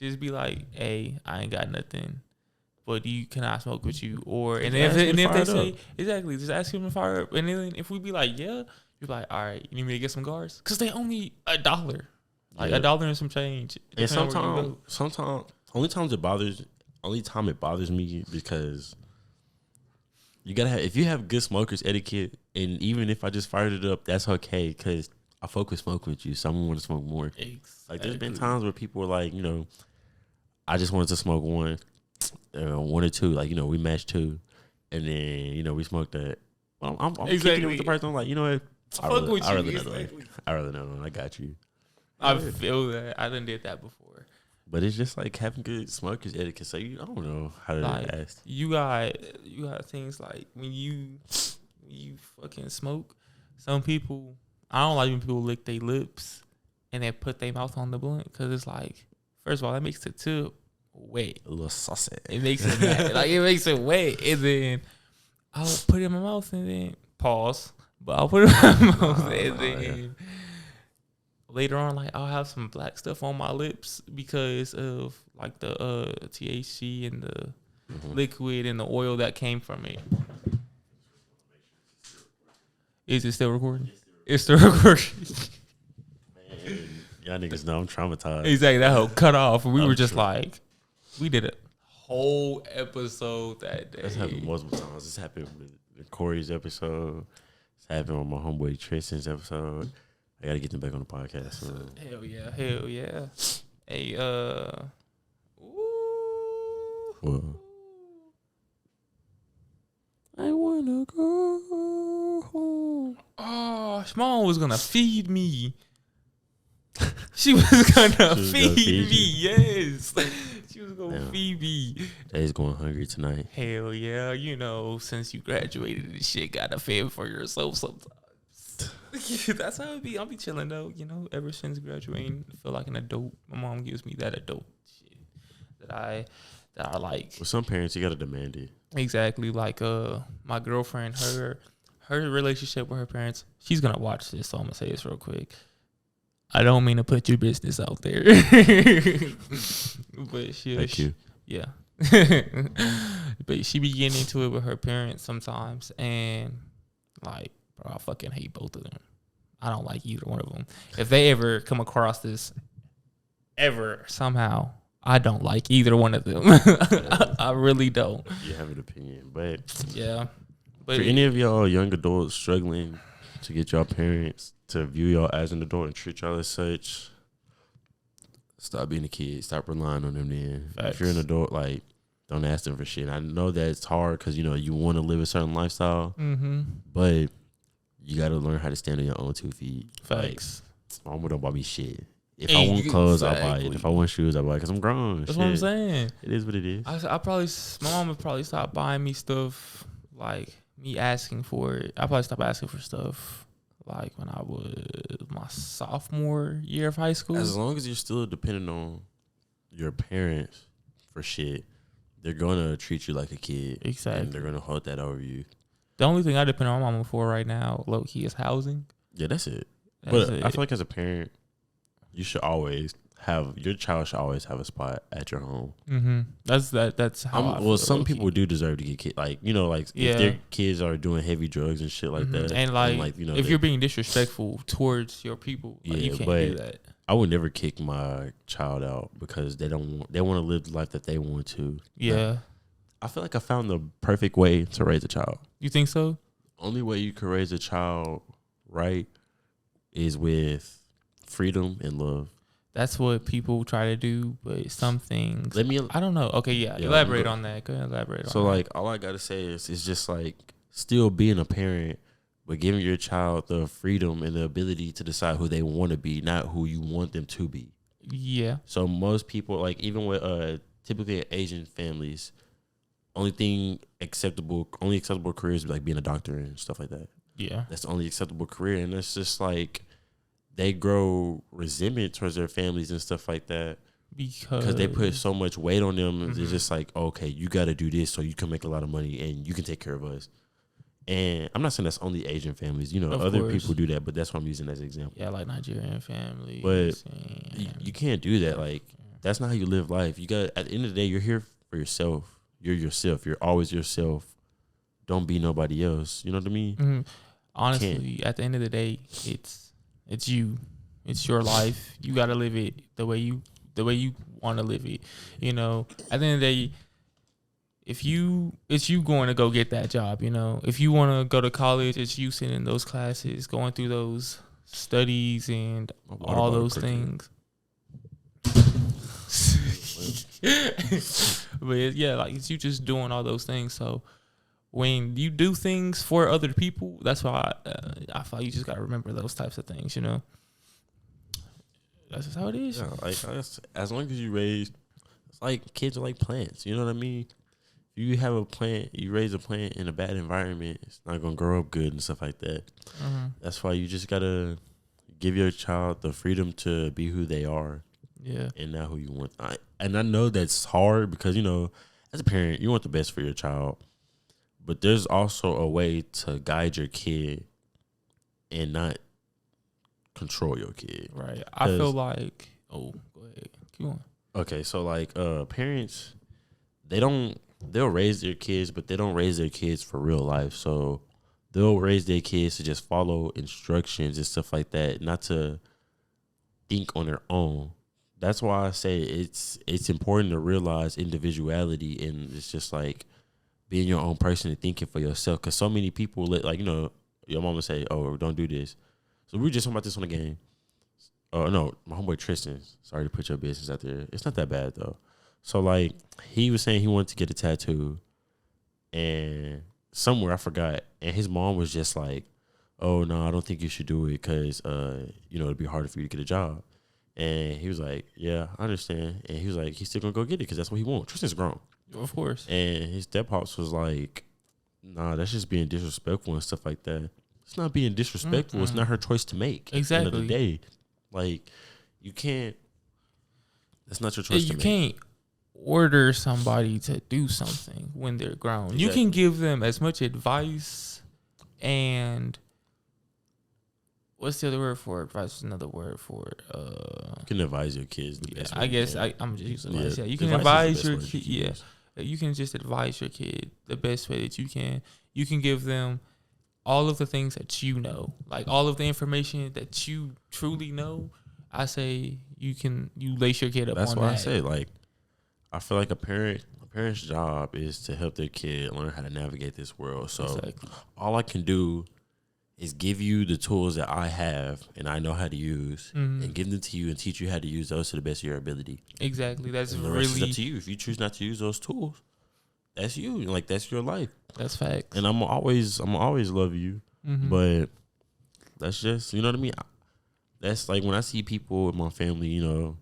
Just be like, hey, I ain't got nothing, but can I smoke with you? Or and if they say exactly, just ask him to fire up. And then if we be like, yeah, you're like, all right, you need me to get some guards? Because they only $1, like $1 and some change. And sometimes only time it bothers me because you gotta have, if you have good smokers etiquette, and even if I just fired it up, that's okay because I focus smoking with you, so I'm want to smoke more. Exactly. Like there's been times where people were like, you know, I just wanted to smoke one or two, like, you know, we matched two, and then, you know, we smoked that. Well, I'm kicking it with the person. I'm like, you know what? I rather know. I got you. I feel that. I done did that before. But it's just like having good smokers etiquette. So I don't know how to ask. You got things like when you fucking smoke. Some people, I don't like when people lick their lips and then put their mouth on the blunt, because it's like, first of all, that makes the tip wet. A little saucy. It makes it mad. Like, it makes it wet. And then I'll put it in my mouth and then pause. But I'll put it in my mouth and then later on, like, I'll have some black stuff on my lips because of like the THC and the liquid and the oil that came from it. Is it still recording? It's still recording. Man, y'all niggas know I'm traumatized. Exactly. That whole cut off. We were just like, we did a whole episode that day. That's happened multiple times. This happened with Corey's episode. It's happened with my homeboy Tristan's episode. I gotta get them back on the podcast. So. Hell yeah. Hey, Well, I wanna go home. Oh, Shimon was gonna feed me. She was gonna feed me. Yes. She was gonna feed me. Jay's going hungry tonight. Hell yeah. You know, since you graduated and shit, gotta fend for yourself sometimes. That's how it be. I'll be chilling though, you know, ever since graduating. I feel like an adult. My mom gives me that adult shit that I like. With some parents, you gotta demand it. Exactly. Like my girlfriend, her relationship with her parents, she's gonna watch this, so I'm gonna say this real quick. I don't mean to put your business out there. But Thank you. Yeah. But she be getting into it with her parents sometimes, and like, bro, I fucking hate both of them. I don't like either one of them. If they ever come across this, ever somehow, I don't like either one of them. I really don't. You have an opinion, but yeah. But for any of y'all young adults struggling to get y'all parents to view y'all as an adult and treat y'all as such, stop being a kid. Stop relying on them. Then, if you're an adult, like, don't ask them for shit. I know that it's hard because you want to live a certain lifestyle, but you got to learn how to stand on your own 2 feet. Facts. Like, mama don't buy me shit. If I want clothes, I'll buy it. If I want shoes, I'll buy it because I'm grown. That's what I'm saying. It is what it is. My mom would probably stop buying me stuff, like me asking for it. I probably stop asking for stuff like when I was my sophomore year of high school. As long as you're still dependent on your parents for shit, they're gonna treat you like a kid. Exactly. And they're gonna hold that over you. The only thing I depend on my mama for right now, low key, is housing. Yeah, that's it. That's but it. I feel like as a parent, you should always your child should always have a spot at your home. That's how I feel. Well, some people do deserve to get kids. Like, if their kids are doing heavy drugs and shit like that. And if you're being disrespectful towards your people, you can't do that. I would never kick my child out because they want to live the life that they want to. Yeah. Like, I feel like I found the perfect way to raise a child. You think so? Only way you can raise a child right is with freedom and love. That's what people try to do, but some things I don't know. Okay, yeah. Elaborate on that. Go ahead, elaborate on that. So, like, all I gotta say is it's just like still being a parent, but giving your child the freedom and the ability to decide who they want to be, not who you want them to be. Yeah. So most people, like, even with typically Asian families, only acceptable careers be like being a doctor and stuff like that. Yeah. That's the only acceptable career, and it's just like they grow resentment towards their families and stuff like that because they put so much weight on them. And it's just like, okay, you got to do this so you can make a lot of money and you can take care of us. And I'm not saying that's only Asian families. Other people do that, but that's what I'm using as an example. Yeah, like Nigerian families. But you can't do that. Like, that's not how you live life. You got, at the end of the day, you're here for yourself. You're yourself. You're always yourself. Don't be nobody else. You know what I mean? Honestly, at the end of the day, it's you. It's your life. You got to live it the way you want to live it. At the end of the day, it's you going to go get that job. If you want to go to college, it's you sitting in those classes, going through those studies and all those things. But yeah, like, it's you just doing all those things. So when you do things for other people, that's why I feel like you just gotta remember those types of things. That's just how it is. Yeah, like, as long as you raise, it's like kids are like plants. You know what I mean? If you have a plant, you raise a plant in a bad environment, it's not gonna grow up good and stuff like that. That's why you just gotta give your child the freedom to be who they are. Yeah. And not who you want. I know that's hard because, as a parent, you want the best for your child. But there's also a way to guide your kid and not control your kid. Right. I feel like, go ahead. Keep going. Okay, so like parents, they'll raise their kids, but they don't raise their kids for real life. So they'll raise their kids to just follow instructions and stuff like that, not to think on their own. That's why I say it's important to realize individuality, and it's just like being your own person and thinking for yourself. Because so many people your mama say, "Oh, don't do this." So we were just talking about this on the game. Oh no, my homeboy Tristan. Sorry to put your business out there. It's not that bad though. So like he was saying he wanted to get a tattoo, and somewhere I forgot, and his mom was just like, "Oh no, I don't think you should do it because it'd be harder for you to get a job." And he was like, "Yeah, I understand." And he was like, he's still gonna go get it because that's what he wants. Tristan's grown, of course. And his step-pops was like, "Nah, that's just being disrespectful and stuff like that." It's not being disrespectful. It's not her choice to make. Exactly. At the end of the day, like, you can't. That's not your choice. You can't order somebody to do something when they're grown. Exactly. You can give them as much advice and. What's the other word for it? Advice is another word for it. You can advise your kids the best way. I guess I'm just using advice. Yeah, you can advise your kid. Yeah, you can just advise your kid the best way that you can. You can give them all of the things that you know, like all of the information that you truly know, I say you lace your kid up on that. That's why I say, like, I feel like a parent's job is to help their kid learn how to navigate this world. So Exactly. all I can do is give you the tools that I have and I know how to use, and give them to you and teach you how to use those to the best of your ability. Exactly. That's and the rest is up to you. If you choose not to use those tools, that's you. Like, that's your life. That's facts. And I'm always love you, but that's just, you know what I mean. That's like when I see people in my family, you know,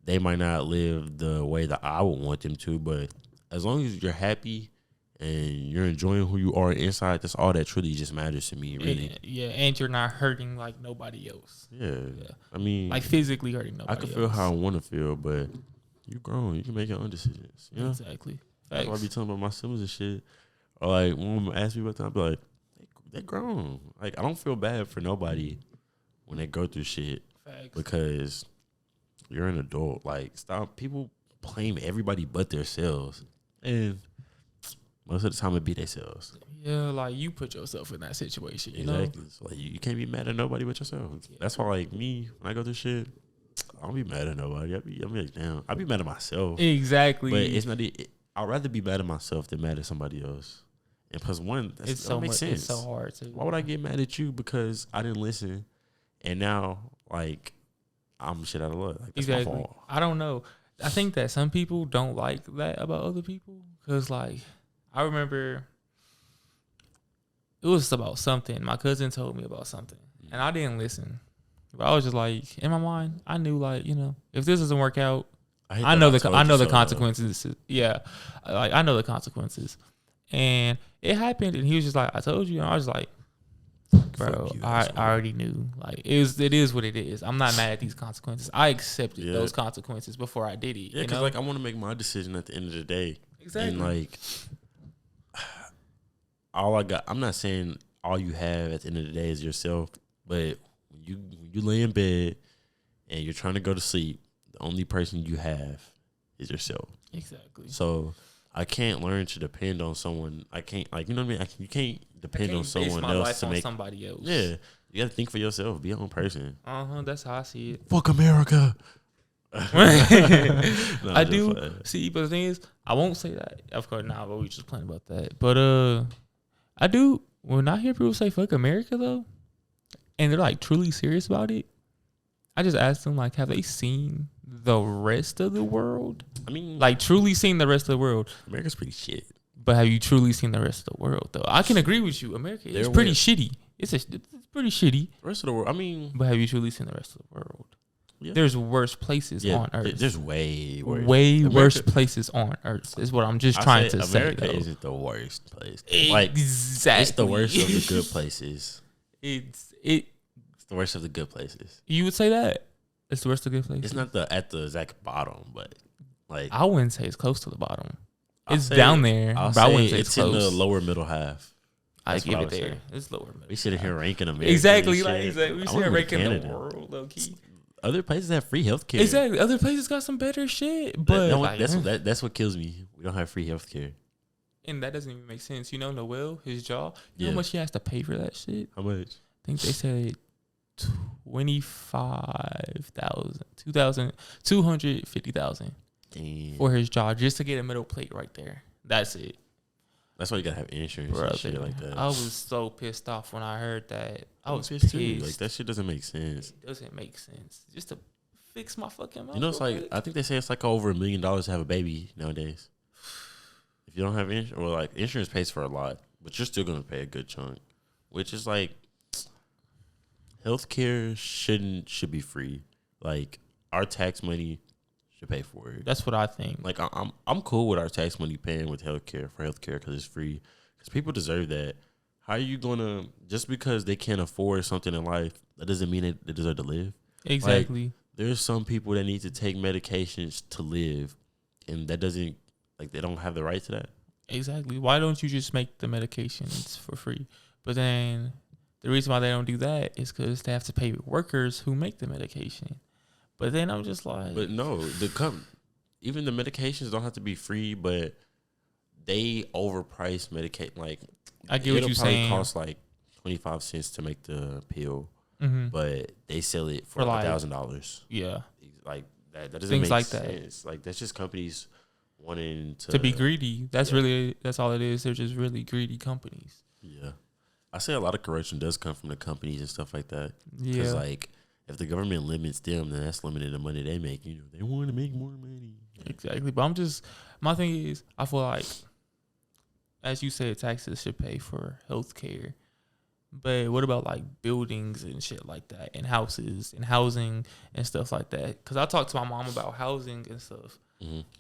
they might not live the way that I would want them to, but as long as you're happy and you're enjoying who you are inside, that's all that truly just matters to me, really. Yeah, and you're not hurting like nobody else. Yeah. I mean, like physically hurting nobody I can feel how I want to feel, but you're grown. You can make your own decisions. You know? Exactly. That's why I be telling about my siblings and shit. Or like, when mom asks me about that, I be like, they grown. Like, I don't feel bad for nobody when they go through shit. Facts. Because you're an adult. Like, stop. People blame everybody but themselves. And most of the time it be themselves. Yeah, like you put yourself in that situation, you know? Exactly. So like, you can't be mad at nobody but yourself. Yeah. That's why, like, me, when I go through shit, I don't be mad at nobody. I be like, damn. I be mad at myself. Exactly. But it's not. I'd rather be mad at myself than mad at somebody else. And plus, one, that makes sense. It's so hard to. Why would I get mad at you because I didn't listen, and now like I'm shit out of luck? Like, that's my fault. I don't know. I think that some people don't like that about other people because, like, I remember it was about something. My cousin told me about something, and I didn't listen. But I was just like, in my mind, I knew, like, you know, if this doesn't work out, I know the consequences. Yeah, like, I know the consequences, and it happened. And he was just like, "I told you," and I was like, "Bro, I already knew. Like, it is what it is. I'm not mad at these consequences. I accepted those consequences before I did it. Yeah, because like I want to make my decision at the end of the day. Exactly. And like, all I got. I'm not saying all you have at the end of the day is yourself, but when you lay in bed and you're trying to go to sleep, the only person you have is yourself. Exactly. So I can't learn to depend on someone. I can't, like, you know what I mean? You can't depend on someone else to make somebody else. Yeah, you got to think for yourself. Be your own person. That's how I see it. Fuck America. No, I do see, but the thing is, I won't say that. Of course, but we just playing about that. But I do. When I hear people say "fuck America" though, and they're like truly serious about it, I just ask them, like, have they seen the rest of the world? I mean, like, truly seen the rest of the world. America's pretty shit. But have you truly seen the rest of the world, though? I can agree with you. America is pretty shitty. It's pretty shitty. The rest of the world, I mean. But have you truly seen the rest of the world? Yeah. There's worse places on Earth. There's way worse. Worse places on Earth is what I'm just trying to say. America isn't the worst place. Exactly. Like, it's the worst of the good places. It's the worst of the good places. You would say that? It's the worst of the good places? It's not at the exact bottom, but like, I wouldn't say it's close to the bottom. It's down there, but I wouldn't say it's close. In the lower middle half. I give it there. It's lower middle. We sit here ranking America. Exactly. We sit here ranking the world, low key. Other places have free healthcare. Exactly. Other places got some better shit. But that's what kills me. We don't have free healthcare. And that doesn't even make sense. You know, Noel, his jaw, you know how much he has to pay for that shit? How much? I think they said 250,000 for his jaw just to get a middle plate right there. That's it. That's why you gotta have insurance and shit like that. I was so pissed off when I heard that. I was pissed. Like, that shit doesn't make sense. It doesn't make sense. Just to fix my fucking mouth. You know, it's like, I think they say it's like over $1 million to have a baby nowadays. If you don't have insurance, or like, insurance pays for a lot, but you're still gonna pay a good chunk, which is like, healthcare should be free. Like, our tax money should pay for it. That's what I think. Like, I'm cool with our tax money paying with healthcare because it's free. Because people deserve that. How are you gonna, just because they can't afford something in life, that doesn't mean they deserve to live? Exactly. Like, there's some people that need to take medications to live, and that doesn't, like, they don't have the right to that. Exactly. Why don't you just make the medications for free? But then the reason why they don't do that is because they have to pay workers who make the medication. But then I'm just like, but no, even the medications don't have to be free, but they overprice medicate. Like, I get what you're saying. Cost like 25 cents to make the pill, Mm-hmm. but they sell it for like $1,000. Yeah, Like that doesn't things make like sense. Like that's just companies wanting to be greedy. That's Yeah. that's all it is. They're just really greedy companies. Yeah, I say a lot of corruption does come from the companies and stuff like that. Yeah, Because like if the government limits them, then that's limiting the money they make. You know, they want to make more money. exactly. But my thing is, I feel like, as you said, taxes should pay for healthcare. But what about like buildings and shit like that, and houses and housing and stuff like that? Because I talked to my mom about housing and stuff,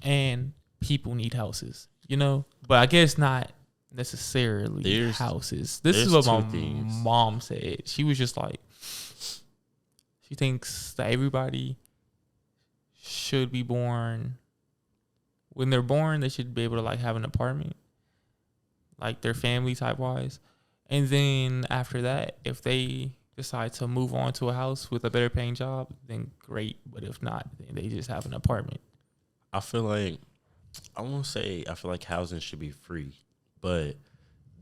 and people need houses, But I guess not necessarily houses. This is what my mom said. She was just like, she thinks that everybody should be born. When they're born, they should be able to like have an apartment, like their family type wise. And then after that, if they decide to move on to a house with a better paying job, then great. But if not, then they just have an apartment. I feel like, I won't say I feel like housing should be free, but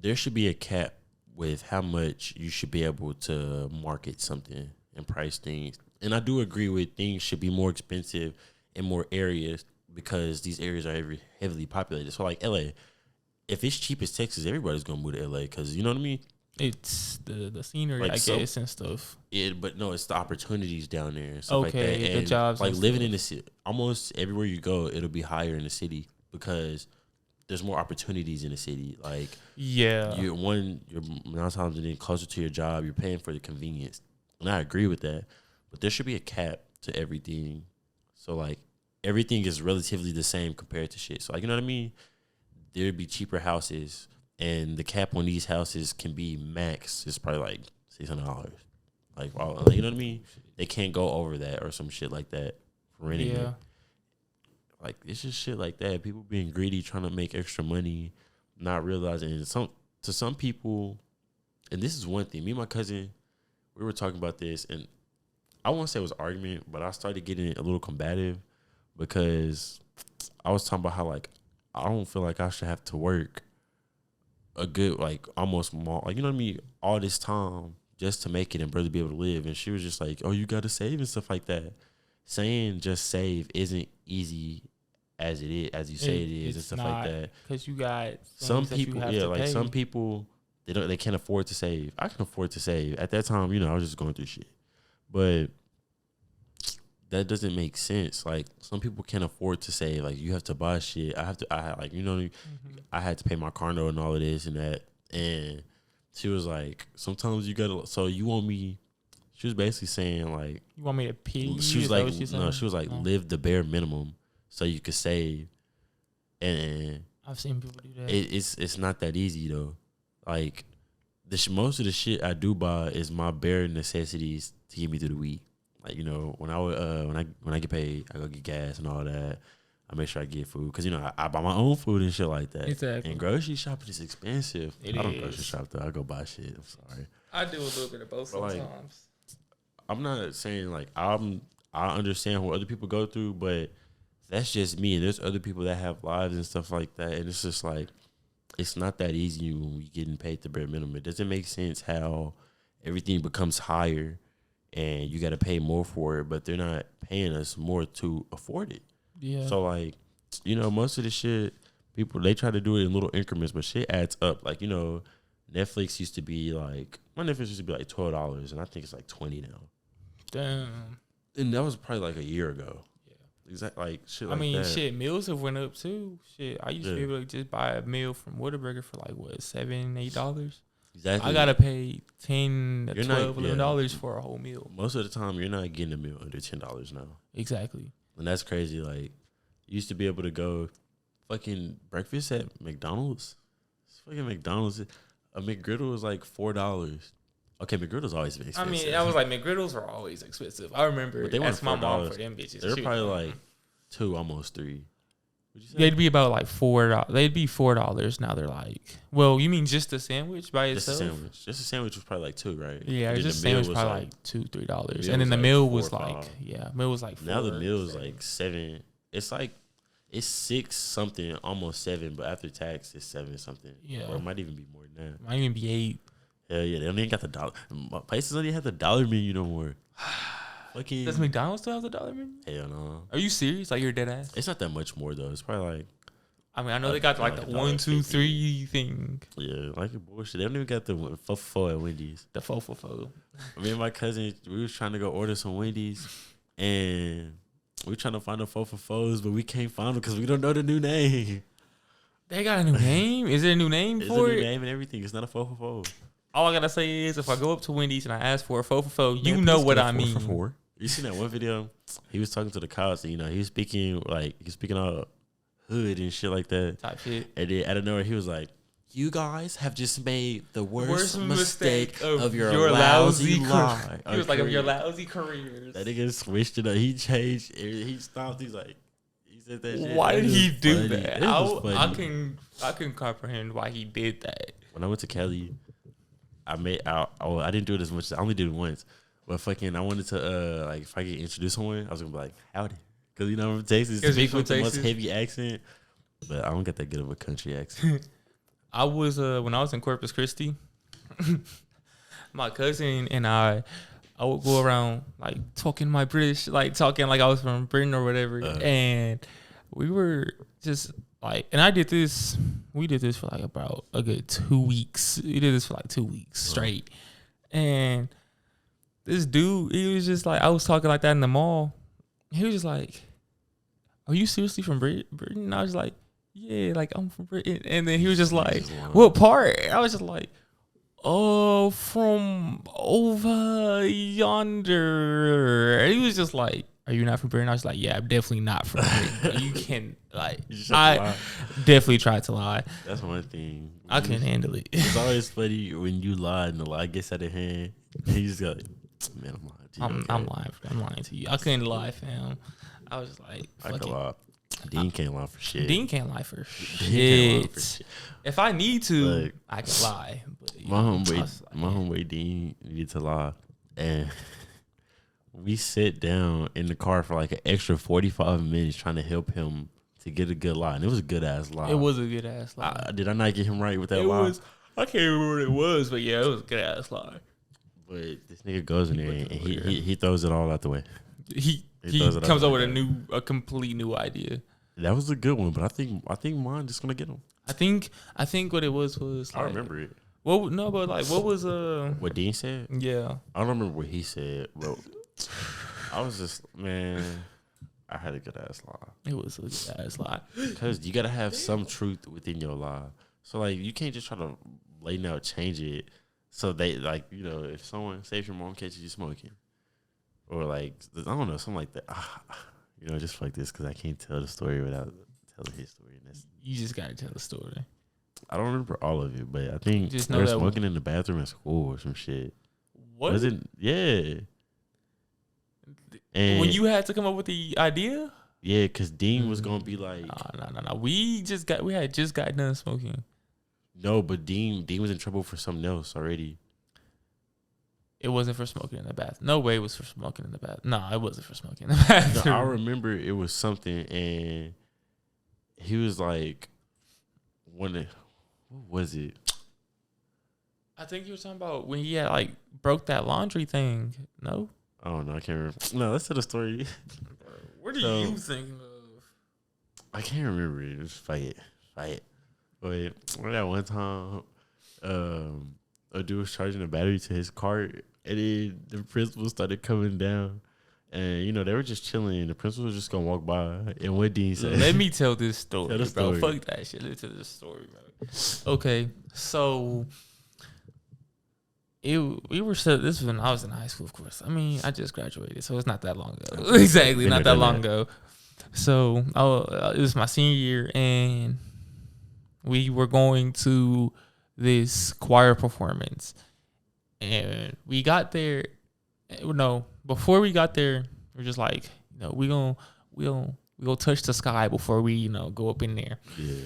there should be a cap with how much you should be able to market something and price things. And I do agree with things should be more expensive in more areas because these areas are heavily populated. So like LA, if it's cheap as Texas, everybody's gonna move to LA because you know what I mean. It's the scenery, like I guess, and stuff. But no, it's the opportunities down there and stuff like that. And the jobs, like living in the city. Almost everywhere you go, it'll be higher in the city because there's more opportunities in the city. Like you're 9 times and then closer to your job. You're paying for the convenience, and I agree with that. But there should be a cap to everything, so like everything is relatively the same compared to shit. So like you know what I mean. There'd be cheaper houses, and the cap on these houses can be max. It's probably like $600. Like, you know what I mean? They can't go over that or some shit like that for renting it. Like, it's just shit like that. People being greedy, trying to make extra money, not realizing to some people. And this is one thing. Me and my cousin, we were talking about this, and I won't say it was an argument, but I started getting a little combative because I was talking about how like I don't feel like I should have to work a good, like, almost more, like, you know what I mean, all this time just to make it and barely be able to live. And she was just like, oh, you got to save and stuff like that. Saying just save isn't easy as it is, as you say it is and stuff like that. Because you got some people, like pay. Some people, they can't afford to save. I can afford to save. At that time, I was just going through shit. But that doesn't make sense. Like, some people can't afford to save. Like, you have to buy shit. I had I had to pay my car note and all of this and that. And she was like, sometimes you gotta. So you want me? She was basically saying like, you want me to pee? She was like, no. She was like, live the bare minimum so you could save. And I've seen people do that. It's not that easy though. Like, most of the shit I do buy is my bare necessities to get me through the week. Like, when I get paid, I go get gas and all that. I make sure I get food because I buy my own food and shit like that. Exactly. And grocery shopping is expensive. I don't is. grocery shop though. I go buy shit. I'm sorry. I do a little bit of both sometimes. Like, I'm not saying like I understand what other people go through, but that's just me. And there's other people that have lives and stuff like that. And it's just like it's not that easy when we getting paid the bare minimum. It doesn't make sense how everything becomes higher. And you got to pay more for it, but they're not paying us more to afford it. Yeah. So, like, most of the shit, people, they try to do it in little increments, but shit adds up. Like, Netflix used to be like, my Netflix used to be like $12, and I think it's like $20 now. Damn. And that was probably like a year ago. Yeah. Exactly. Like, shit like that. I mean, meals have went up too. Shit, I used to be able to just buy a meal from Whataburger for like, what, $7, $8? Exactly. I gotta pay $10, $12, $11 for a whole meal. Most of the time, you're not getting a meal under $10 now. Exactly. And that's crazy. Like, you used to be able to go fucking breakfast at McDonald's. It's fucking McDonald's. A McGriddle was like $4. Okay, McGriddle's always been expensive. I mean, I was like, McGriddles were always expensive. I remember asking my mom for them bitches. They're probably like $2, almost $3. They'd be about like $4. They'd be $4. Now they're like, well, you mean just a sandwich by itself? Just a sandwich was probably like $2, right? Yeah, just a sandwich was probably like $2, $3, and then the meal was like, meal was like $4. Now the meal is like $7. It's like it's 6 something, almost 7, but after tax it's 7 something. Yeah, or it might even be more than that. Might even be 8. Hell yeah, they don't even got the dollar. Places don't even have the dollar menu no more. Fucking. Does McDonald's still have the dollar menu? Hell no. Are you serious? Like you're dead ass? It's not that much more though. It's probably like. I mean, I know they got like the 1, 2, 3 thing. Yeah, like bullshit. They don't even got the 4 at Wendy's. The 4. Me and my cousin, we was trying to go order some Wendy's, and we trying to find the 4, but we can't find them because we don't know the new name. They got a new name? Is there a new name It's for a it? new name and everything. It's not a 4. All I gotta say is, if I go up to Wendy's and I ask for a 4, you know what I mean. 4. You seen that one video? He was talking to the cops, and he was speaking all hood and shit like that. Type shit. And then out of nowhere, he was like, "You guys have just made the worst mistake of your lousy life." He was like, "Of your lousy careers." That nigga switched it up. He changed. He stopped. He's like, he said that shit. Why did he do that? I I can comprehend why he did that. When I went to Cali, I didn't do it as much. I only did it once. But I wanted to if I get introduced to someone, I was gonna be like, "Howdy," because I'm from Texas. Speak with the most heavy accent, but I don't get that good of a country accent. I was when I was in Corpus Christi, my cousin and I would go around like talking my British, like talking like I was from Britain or whatever, and we were just like, and we did this for like about a good 2 weeks. We did this for like 2 weeks straight, and this dude, he was just like, I was talking like that in the mall. He was just like, "Are you seriously from Britain?" And I was like, "Yeah, like I'm from Britain." And then he was just like, "What part?" And I was just like, "Oh, from over yonder." And he was just like, "Are you not from Britain?" I was like, "Yeah, I'm definitely not from Britain." You can I definitely tried to lie. That's one thing. I couldn't handle it. It's always funny when you lie and the lie gets out of hand. And you just go, "Man, I'm lying to you." I'm lying to you. I couldn't lie, fam. I was just like, I can lie. Dean can't lie for shit. Dean can't lie for shit. If I need to, I can lie. But, my homeboy Dean needed to lie, and we sat down in the car for like an extra 45 minutes trying to help him to get a good lie, and it was a good ass lie. It was a good ass lie. Did I not get him right with that lie? I can't remember what it was, but yeah, it was a good ass lie. But this nigga goes in there and he throws it all out the way. He comes up with a complete new idea. That was a good one, but I think mine just gonna get him. I think what it was like, I remember it. What was what Dean said? Yeah, I don't remember what he said, bro. I was just, man, I had a good ass lie. It was a good ass lie because you gotta have some truth within your lie. So like you can't just try to blatant out change it. So they if someone, say if your mom catches you smoking, or like I don't know, something like that. Just like this because I can't tell the story without telling his story. And you just gotta tell the story. I don't remember all of it, but I think they were smoking in the bathroom at school or some shit. What? Was it? Yeah. And when you had to come up with the idea? Yeah, because Dean was gonna be like, no. We had just got done smoking. No, but Dean was in trouble for something else already. It wasn't for smoking in the bathroom. No way it was for smoking in the bathroom. No, it wasn't for smoking in the bathroom. No, I remember it was something, and he was like, what was it? I think you were talking about when he had like broke that laundry thing. No? Oh, no, I can't remember. No, let's tell the story. What are you thinking of? I can't remember it. Just fight. But that one time, a dude was charging a battery to his car, and then the principal started coming down. And, they were just chilling. The principal was just going to walk by. And what Dean said. Let me tell this story, tell the story. bro. Fuck that shit. Let me tell this story, bro. Okay, so we were set. This was when I was in high school, of course. I mean, I just graduated, so it's not that long ago. Exactly, not that long ago. So it was my senior year, and we were going to this choir performance, and we got there. No, before we got there, we're just like, we gonna touch the sky before we go up in there. Yeah.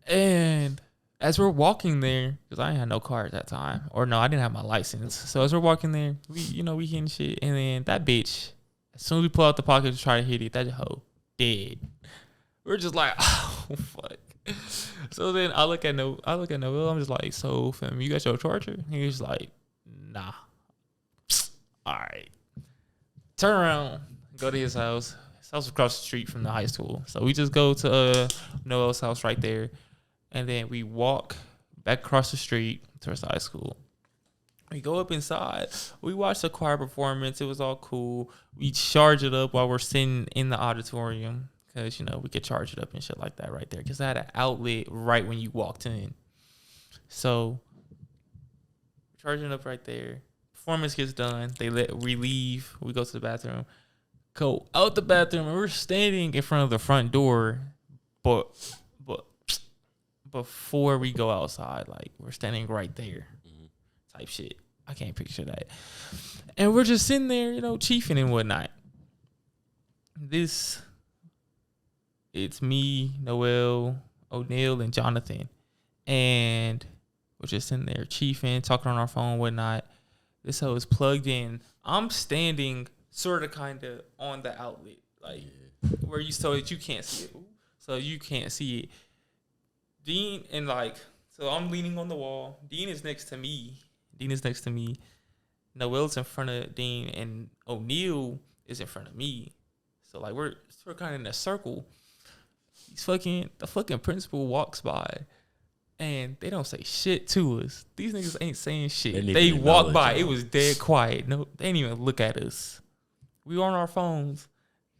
And as we're walking there, because I had no car at that time, or no, I didn't have my license. So as we're walking there, we hitting shit, and then that bitch, as soon as we pull out the pocket to try to hit it, that hoe dead. We're just like, oh fuck. So then I look at Noel. I'm just like, so fam, you got your charger? He was like, nah. All right. Turn around, go to his house. His house was across the street from the high school. So we just go to Noel's house right there. And then we walk back across the street towards the high school. We go up inside. We watched the choir performance. It was all cool. We charge it up while we're sitting in the auditorium because, you know, we could charge it up and shit like that right there because I had an outlet right when you walked in. So, charging up right there. Performance gets done. We leave. We go to the bathroom. Go out the bathroom, and we're standing in front of the front door, but before we go outside, like we're standing right there, type shit. I can't picture that. And we're just sitting there, you know, chiefing and whatnot. It's me, Noel, O'Neal, and Jonathan, and we're just sitting there chiefing, talking on our phone, whatnot. This hoe is plugged in. I'm standing sort of kind of on the outlet, like where you so that you can't see it. So you can't see it. Dean and so I'm leaning on the wall. Dean is next to me. Noel's in front of Dean, and O'Neal is in front of me. So like we're kind of in a circle. The fucking principal walks by. And they don't say shit to us. These niggas ain't saying shit. They walk by. It was dead quiet. No, they didn't even look at us. We on our phones.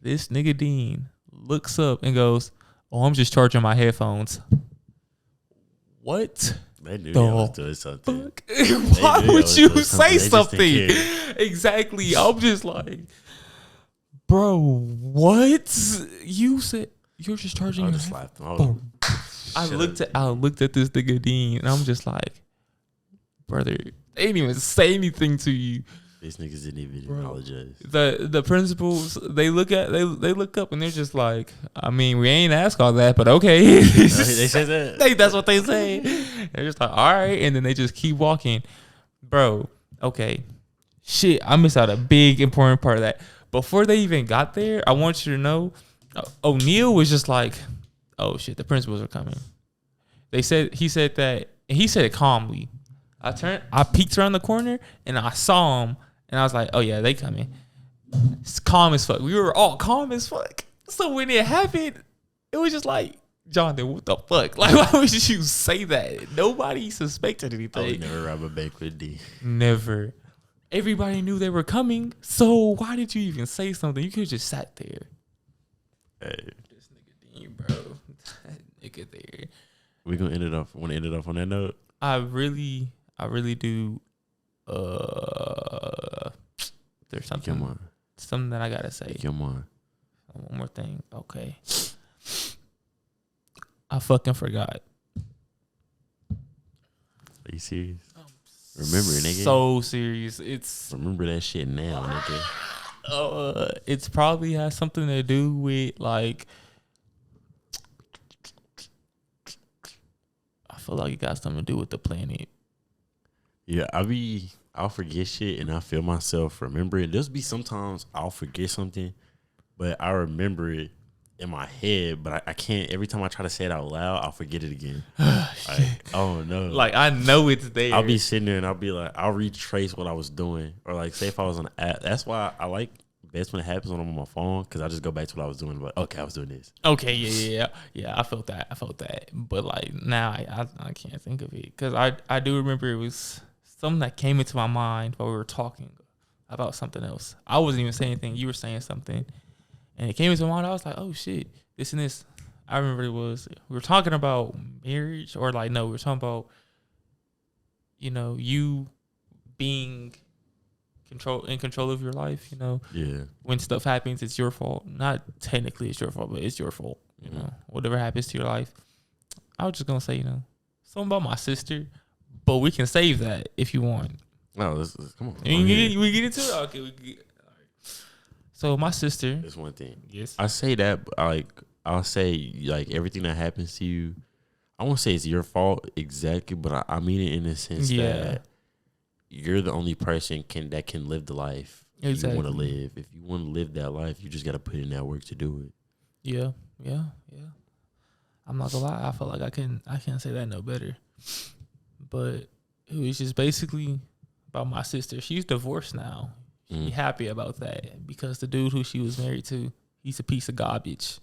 This nigga Dean looks up and goes, "Oh, I'm just charging my headphones." What? They knew y'all was doing something. Why would you say something? Exactly. I'm just like, bro, what? You said you're just charging your headphones. I looked at this nigga Dean, and I'm just like, brother, they didn't even say anything to you. These niggas didn't even apologize. The principals, they look up, and they're just like, I mean, we ain't asked all that, but okay. They said that. That's what they say. They're just like, all right, and then they just keep walking, bro. Okay, shit, I missed out a big important part of that. Before they even got there, I want you to know, O'Neal was just like, oh shit, the principals are coming. He said it calmly. I peeked around the corner and I saw him, and I was like, oh yeah, they coming. It's calm as fuck. We were all calm as fuck. So when it happened, it was just like, Jonathan, what the fuck? Like, why would you say that? Nobody suspected anything. I would never rob a bank with D. Never. Everybody knew they were coming, so why did you even say something? You could have just sat there. Hey. This nigga Dean, bro. Nigga there. We gonna end it off. Want to end it off on that note? I really do. There's something that I gotta say. Come on. One more thing. Okay. I fucking forgot. Are you serious? Remember, nigga. So serious. Remember that shit now, nigga. It's probably has something to do with like. I feel like it got something to do with the planet. Yeah, I'll forget shit, and I feel myself remembering. There's be sometimes I'll forget something, but I remember it in my head, but I can't. Every time I try to say it out loud, I'll forget it again. Like, oh no! Like I know it's there. I'll be sitting there and I'll be like, I'll retrace what I was doing, or like say if I was on an app. That's why I like best when it happens when I'm on my phone, because I just go back to what I was doing. Like, okay, I was doing this. Okay, yeah. I felt that. But like now, I can't think of it because I do remember it was something that came into my mind while we were talking about something else. I wasn't even saying anything. You were saying something, and it came into my mind. I was like, oh shit, this and this. I remember we were talking about marriage, or like no, we were talking about, you know, you being in control of your life, you know. Yeah. When stuff happens, it's your fault. Not technically it's your fault, but it's your fault. You know, whatever happens to your life. I was just gonna say, you know, something about my sister, but we can save that if you want. No, come on. We get into it. Okay, all right. So my sister. It's one thing. Yes. I say that, but I'll say like everything that happens to you. I won't say it's your fault exactly, but I mean it in the sense that you're the only person that can live the life you want to live. If you want to live that life, you just got to put in that work to do it. Yeah. I'm not gonna lie. I felt like I can't say that no better. But it was just basically about my sister. She's divorced now. She happy about that because the dude who she was married to, he's a piece of garbage.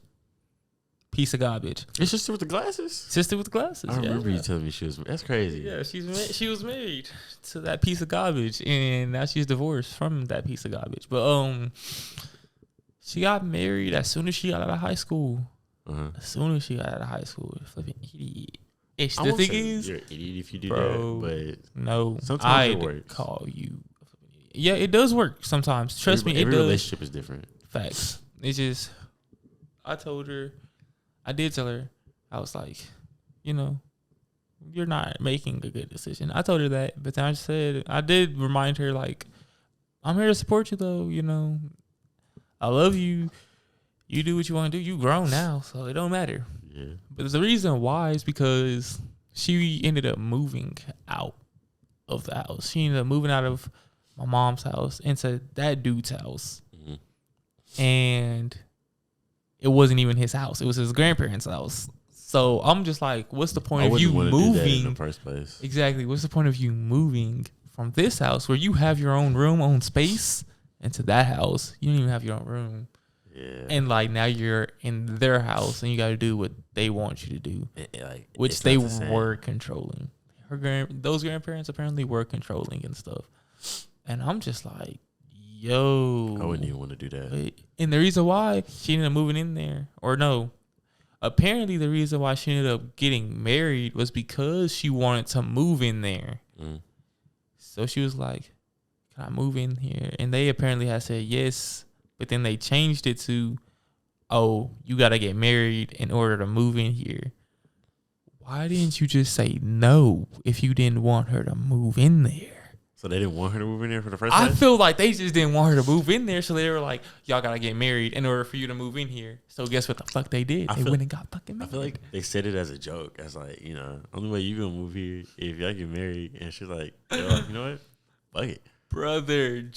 Piece of garbage. Your sister with the glasses? Sister with the glasses. I remember you telling me she was. That's crazy. Yeah, she was married to that piece of garbage, and now she's divorced from that piece of garbage. But she got married as soon as she got out of high school. As soon as she got out of high school, flipping idiot. The thing is, you're an idiot if you do bro, that. But no, sometimes it works. Call you. Yeah, it does work sometimes. Trust me, every relationship is different. Facts. It's just, I did tell her, I was like, you're not making a good decision. I told her that, but then I did remind her, like, I'm here to support you though, I love you. You do what you want to do. You grown now, so it don't matter. Yeah. But the reason why is because she ended up moving out of the house. She ended up moving out of my mom's house into that dude's house. And it wasn't even his house. It was his grandparents' house. So I'm just like, what's the point of you moving? In the first place. Exactly. What's the point of you moving from this house where you have your own room, own space, into that house? You don't even have your own room. Yeah. And like now you're in their house and you got to do what they want you to do, which they were controlling. Those grandparents apparently were controlling and stuff. And I'm just like, yo. I wouldn't even want to do that. And the reason why she ended up moving in there, or no, apparently the reason why she ended up getting married was because she wanted to move in there. So she was like, can I move in here? And they apparently had said yes, but then they changed it to, oh, you got to get married in order to move in here. Why didn't you just say no if you didn't want her to move in there? So they didn't want her to move in there for the first time? I feel like they just didn't want her to move in there, so they were like, y'all got to get married in order for you to move in here. So guess what the fuck they did? They went and got fucking married. I feel like they said it as a joke. As like, only way you going to move here if y'all get married. And she's like, yo, you know what? Fuck it. Brother.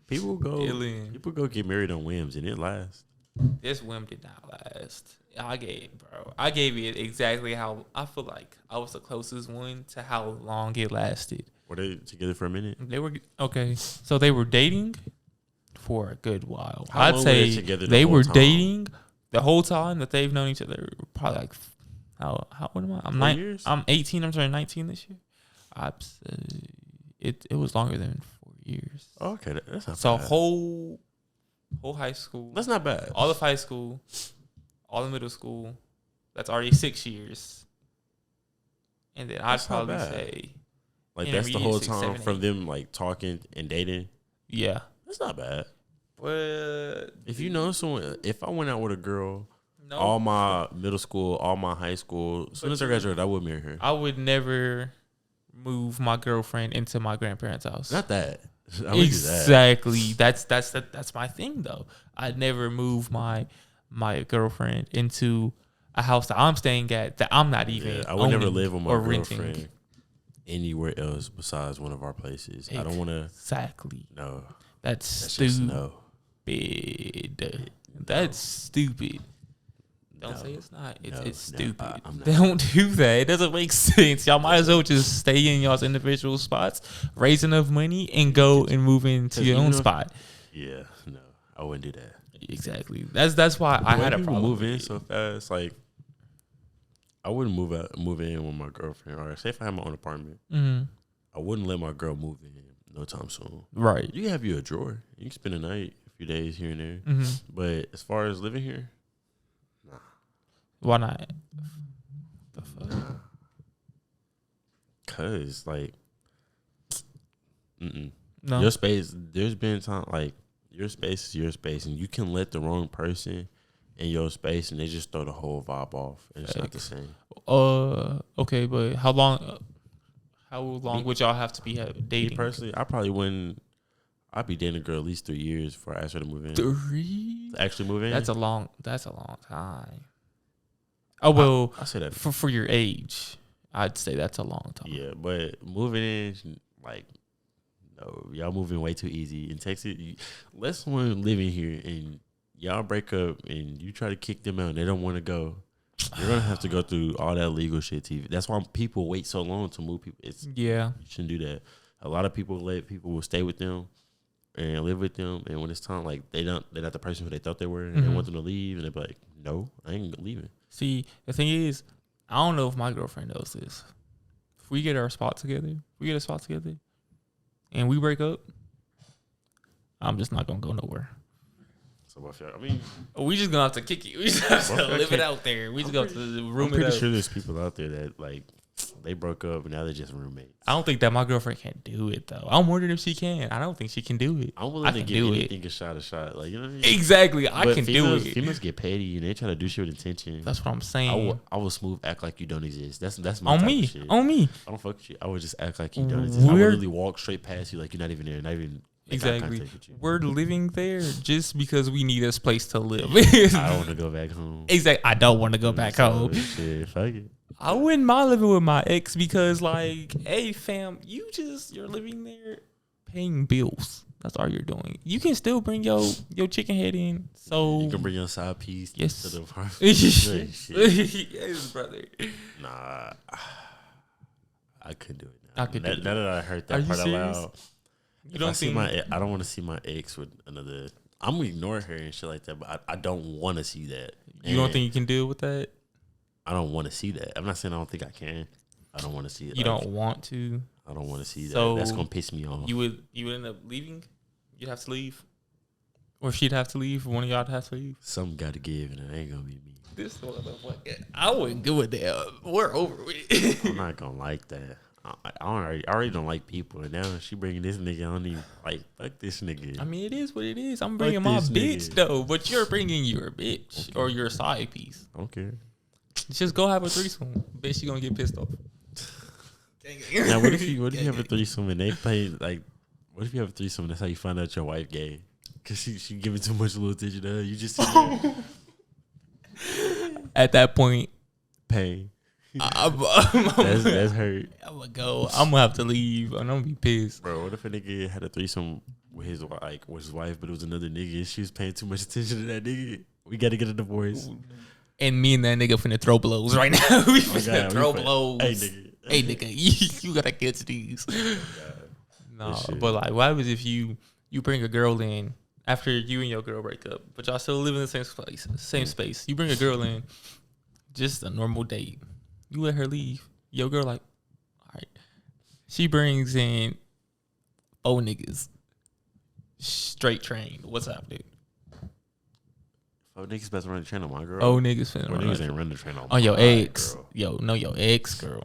People go get married on whims and it lasts. This whim did not last. I gave it exactly how I feel like I was the closest one to how long it lasted. Were they together for a minute? They were okay. So they were dating for a good while. I'd say they were dating the whole time that they've known each other. Probably like how old am I? I'm 9 years? I'm 18. I'm turning 19 this year. I'd say it was longer than 4 years. Oh, okay, that's not so bad. whole high school. That's not bad. All of high school, all of middle school. That's already 6 years. And then I'd probably say, like, that's the whole time from them like talking and dating. Yeah, that's not bad. But if you know someone, if I went out with a girl, all my middle school, all my high school, as soon as I graduated, I would marry her. I would never move my girlfriend into my grandparents' house. Not that. Exactly. That's my thing though. I'd never move my girlfriend into a house that I'm staying at that I'm not even. Yeah, I would never live with my girlfriend renting anywhere else besides one of our places. I don't want to. Exactly. No. That's stupid. That's stupid. Don't say it's not. It's stupid. Don't do that. It doesn't make sense. Y'all might as well just stay in y'all's individual spots, raise enough money, and go and move into your own spot. Yeah, no, I wouldn't do that. Exactly. That's why I had a problem. Move in so fast, like I wouldn't move in with my girlfriend. Or say if I had my own apartment, I wouldn't let my girl move in no time soon. Right. You can have you a drawer. You can spend a night, a few days here and there. But as far as living here. Why not? The fuck? Cause like, no. Your space. There's been time like your space is your space, and you can let the wrong person in your space, and they just throw the whole vibe off, and it's not the same. Okay, but how long would y'all have to be dating? Me personally, I probably wouldn't. I'd be dating a girl at least 3 years before I ask her to move in. 3? Actually move in? That's a long time. Oh, well, I say that for your age, I'd say that's a long time. Yeah, but moving in, like, no, y'all moving way too easy. In Texas, let someone living here and y'all break up and you try to kick them out and they don't want to go, you're gonna have to go through all that legal shit. That's why people wait so long to move people. You shouldn't do that. A lot of people let people stay with them and live with them, and when it's time, like they're not the person who they thought they were, and they want them to leave, and they're like, no, I ain't leaving. See, the thing is, I don't know if my girlfriend knows this. If we get a spot together, and we break up, I'm just not gonna go nowhere. So I mean, we just gonna have to kick it. We just have to live it out there. We just gonna have to room it out. I'm pretty sure there's people out there that like they broke up and now they're just roommates. I don't think that my girlfriend can do it though. I'm wondering if she can. I don't think she can do it. I'm willing to give anything a shot. Like, you know what I mean? Exactly. I can do it. Females get petty and they try to do shit with intention. That's what I'm saying. I will smooth act like you don't exist. That's my on type me. Of shit. On me. I don't fuck with you. I would just act like you don't exist. I would literally walk straight past you like you're not even there. Not even. Exactly. We're living there just because we need this place to live. I don't want to go back home. Exactly. I don't want to go back home. Shit, fuck it. I wouldn't mind living with my ex because, like, hey, fam, you're living there paying bills. That's all you're doing. You can still bring your chicken head in. So you can bring your side piece to the apartment. Yes, brother. Nah, I couldn't do it now. I could do it. Now that I heard that part out loud. You don't see I don't want to see my ex with another. I'm gonna ignore her and shit like that, but I don't want to see that. You don't think you can deal with that? I don't want to see that. I'm not saying I don't think I can. I don't want to see it. You don't want to? I don't want to see that. So that's gonna piss me off. You would end up leaving? You'd have to leave, or she'd have to leave. Or one of y'all have to leave. Something got to give, and it ain't gonna be me. This motherfucker. I wouldn't do it there. We're over with it. I'm not gonna like that. I already don't like people, and now she bringing this nigga. I don't even like fuck this nigga. I mean, it is what it is. I'm bringing my bitch though, but you're bringing your bitch or your side piece. I don't care. Just go have a threesome. Bitch, you gonna get pissed off. Now, what if you have a threesome and they play like? What if you have a threesome and that's how you find out your wife gay? Cause she giving too much little attention to her. You just at that point, pain. That's hurt. I'm gonna go. I'm gonna have to leave. I'm gonna be pissed, bro. What if a nigga had a threesome with his wife, but it was another nigga and she was paying too much attention to that nigga? We gotta get a divorce. And me and that nigga finna throw blows right now. We finna throw blows. Hey nigga, you gotta get to these. No, but like, what happens if you bring a girl in after you and your girl break up, but y'all still live in the same space? You bring a girl in, just a normal date. You let her leave. Your girl like, all right. She brings in 4 niggas. Straight train. What's happening? 4 niggas best run the train on my girl. 4 niggas finna 4 niggas ain't run the train on your ex. Girl. Your ex girl.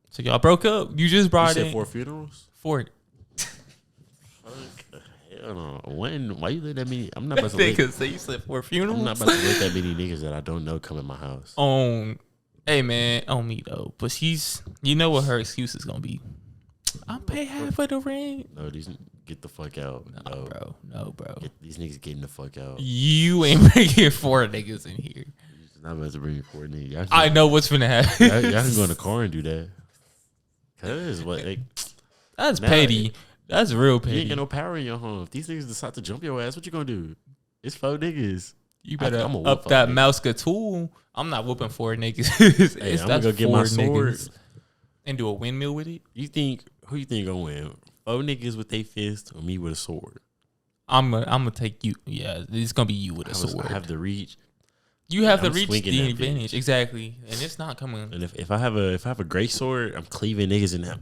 So y'all broke up. You just brought in 4 funerals? 4. Hell no. Why you let that many? I'm not about to let. Say you said 4 funerals. I'm not about to let that many niggas that I don't know come in my house. Hey man, on me though. But you know what her excuse is gonna be. I'll pay half of the rent. No, get the fuck out. No, bro. These niggas getting the fuck out. You ain't bringing 4 niggas in here. You're not about to bring 4 niggas. I know what's finna happen. Y'all can go in the car and do that. Cause what? That's petty. That's real petty. You ain't got no power in your home. If these niggas decide to jump your ass, what you gonna do? It's 4 niggas. You better up that mouse tool. I'm not whooping 4 niggas. Hey, I'm gonna go get my sword and do a windmill with it. Who you think gonna win? 4 niggas with a fist or me with a sword? I'm gonna take you. Yeah, it's gonna be you with a sword. I have the reach. You have to reach the advantage, exactly, and it's not coming. And if I have a gray sword, I'm cleaving niggas in that.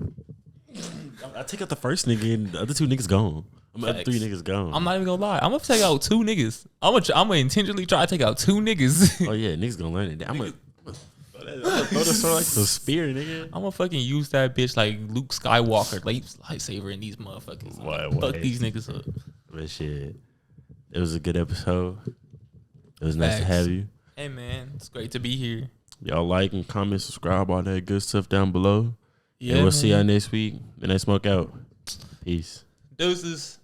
I take out the first nigga and the other 2 niggas gone. The other 3 niggas gone. I'm not even gonna lie. I'm gonna take out 2 niggas. I'm gonna intentionally try to take out 2 niggas. Oh yeah, niggas gonna learn it. I'm gonna throw the sword like the spear, nigga. I'm gonna fucking use that bitch like Luke Skywalker lightsaber in these motherfuckers. Fuck these niggas up. But shit, it was a good episode. It was nice to have you. Hey man, it's great to be here. Y'all like and comment, subscribe, all that good stuff down below. Yeah, and we'll see y'all next week. Midnight Smoke out. Peace. Deuces.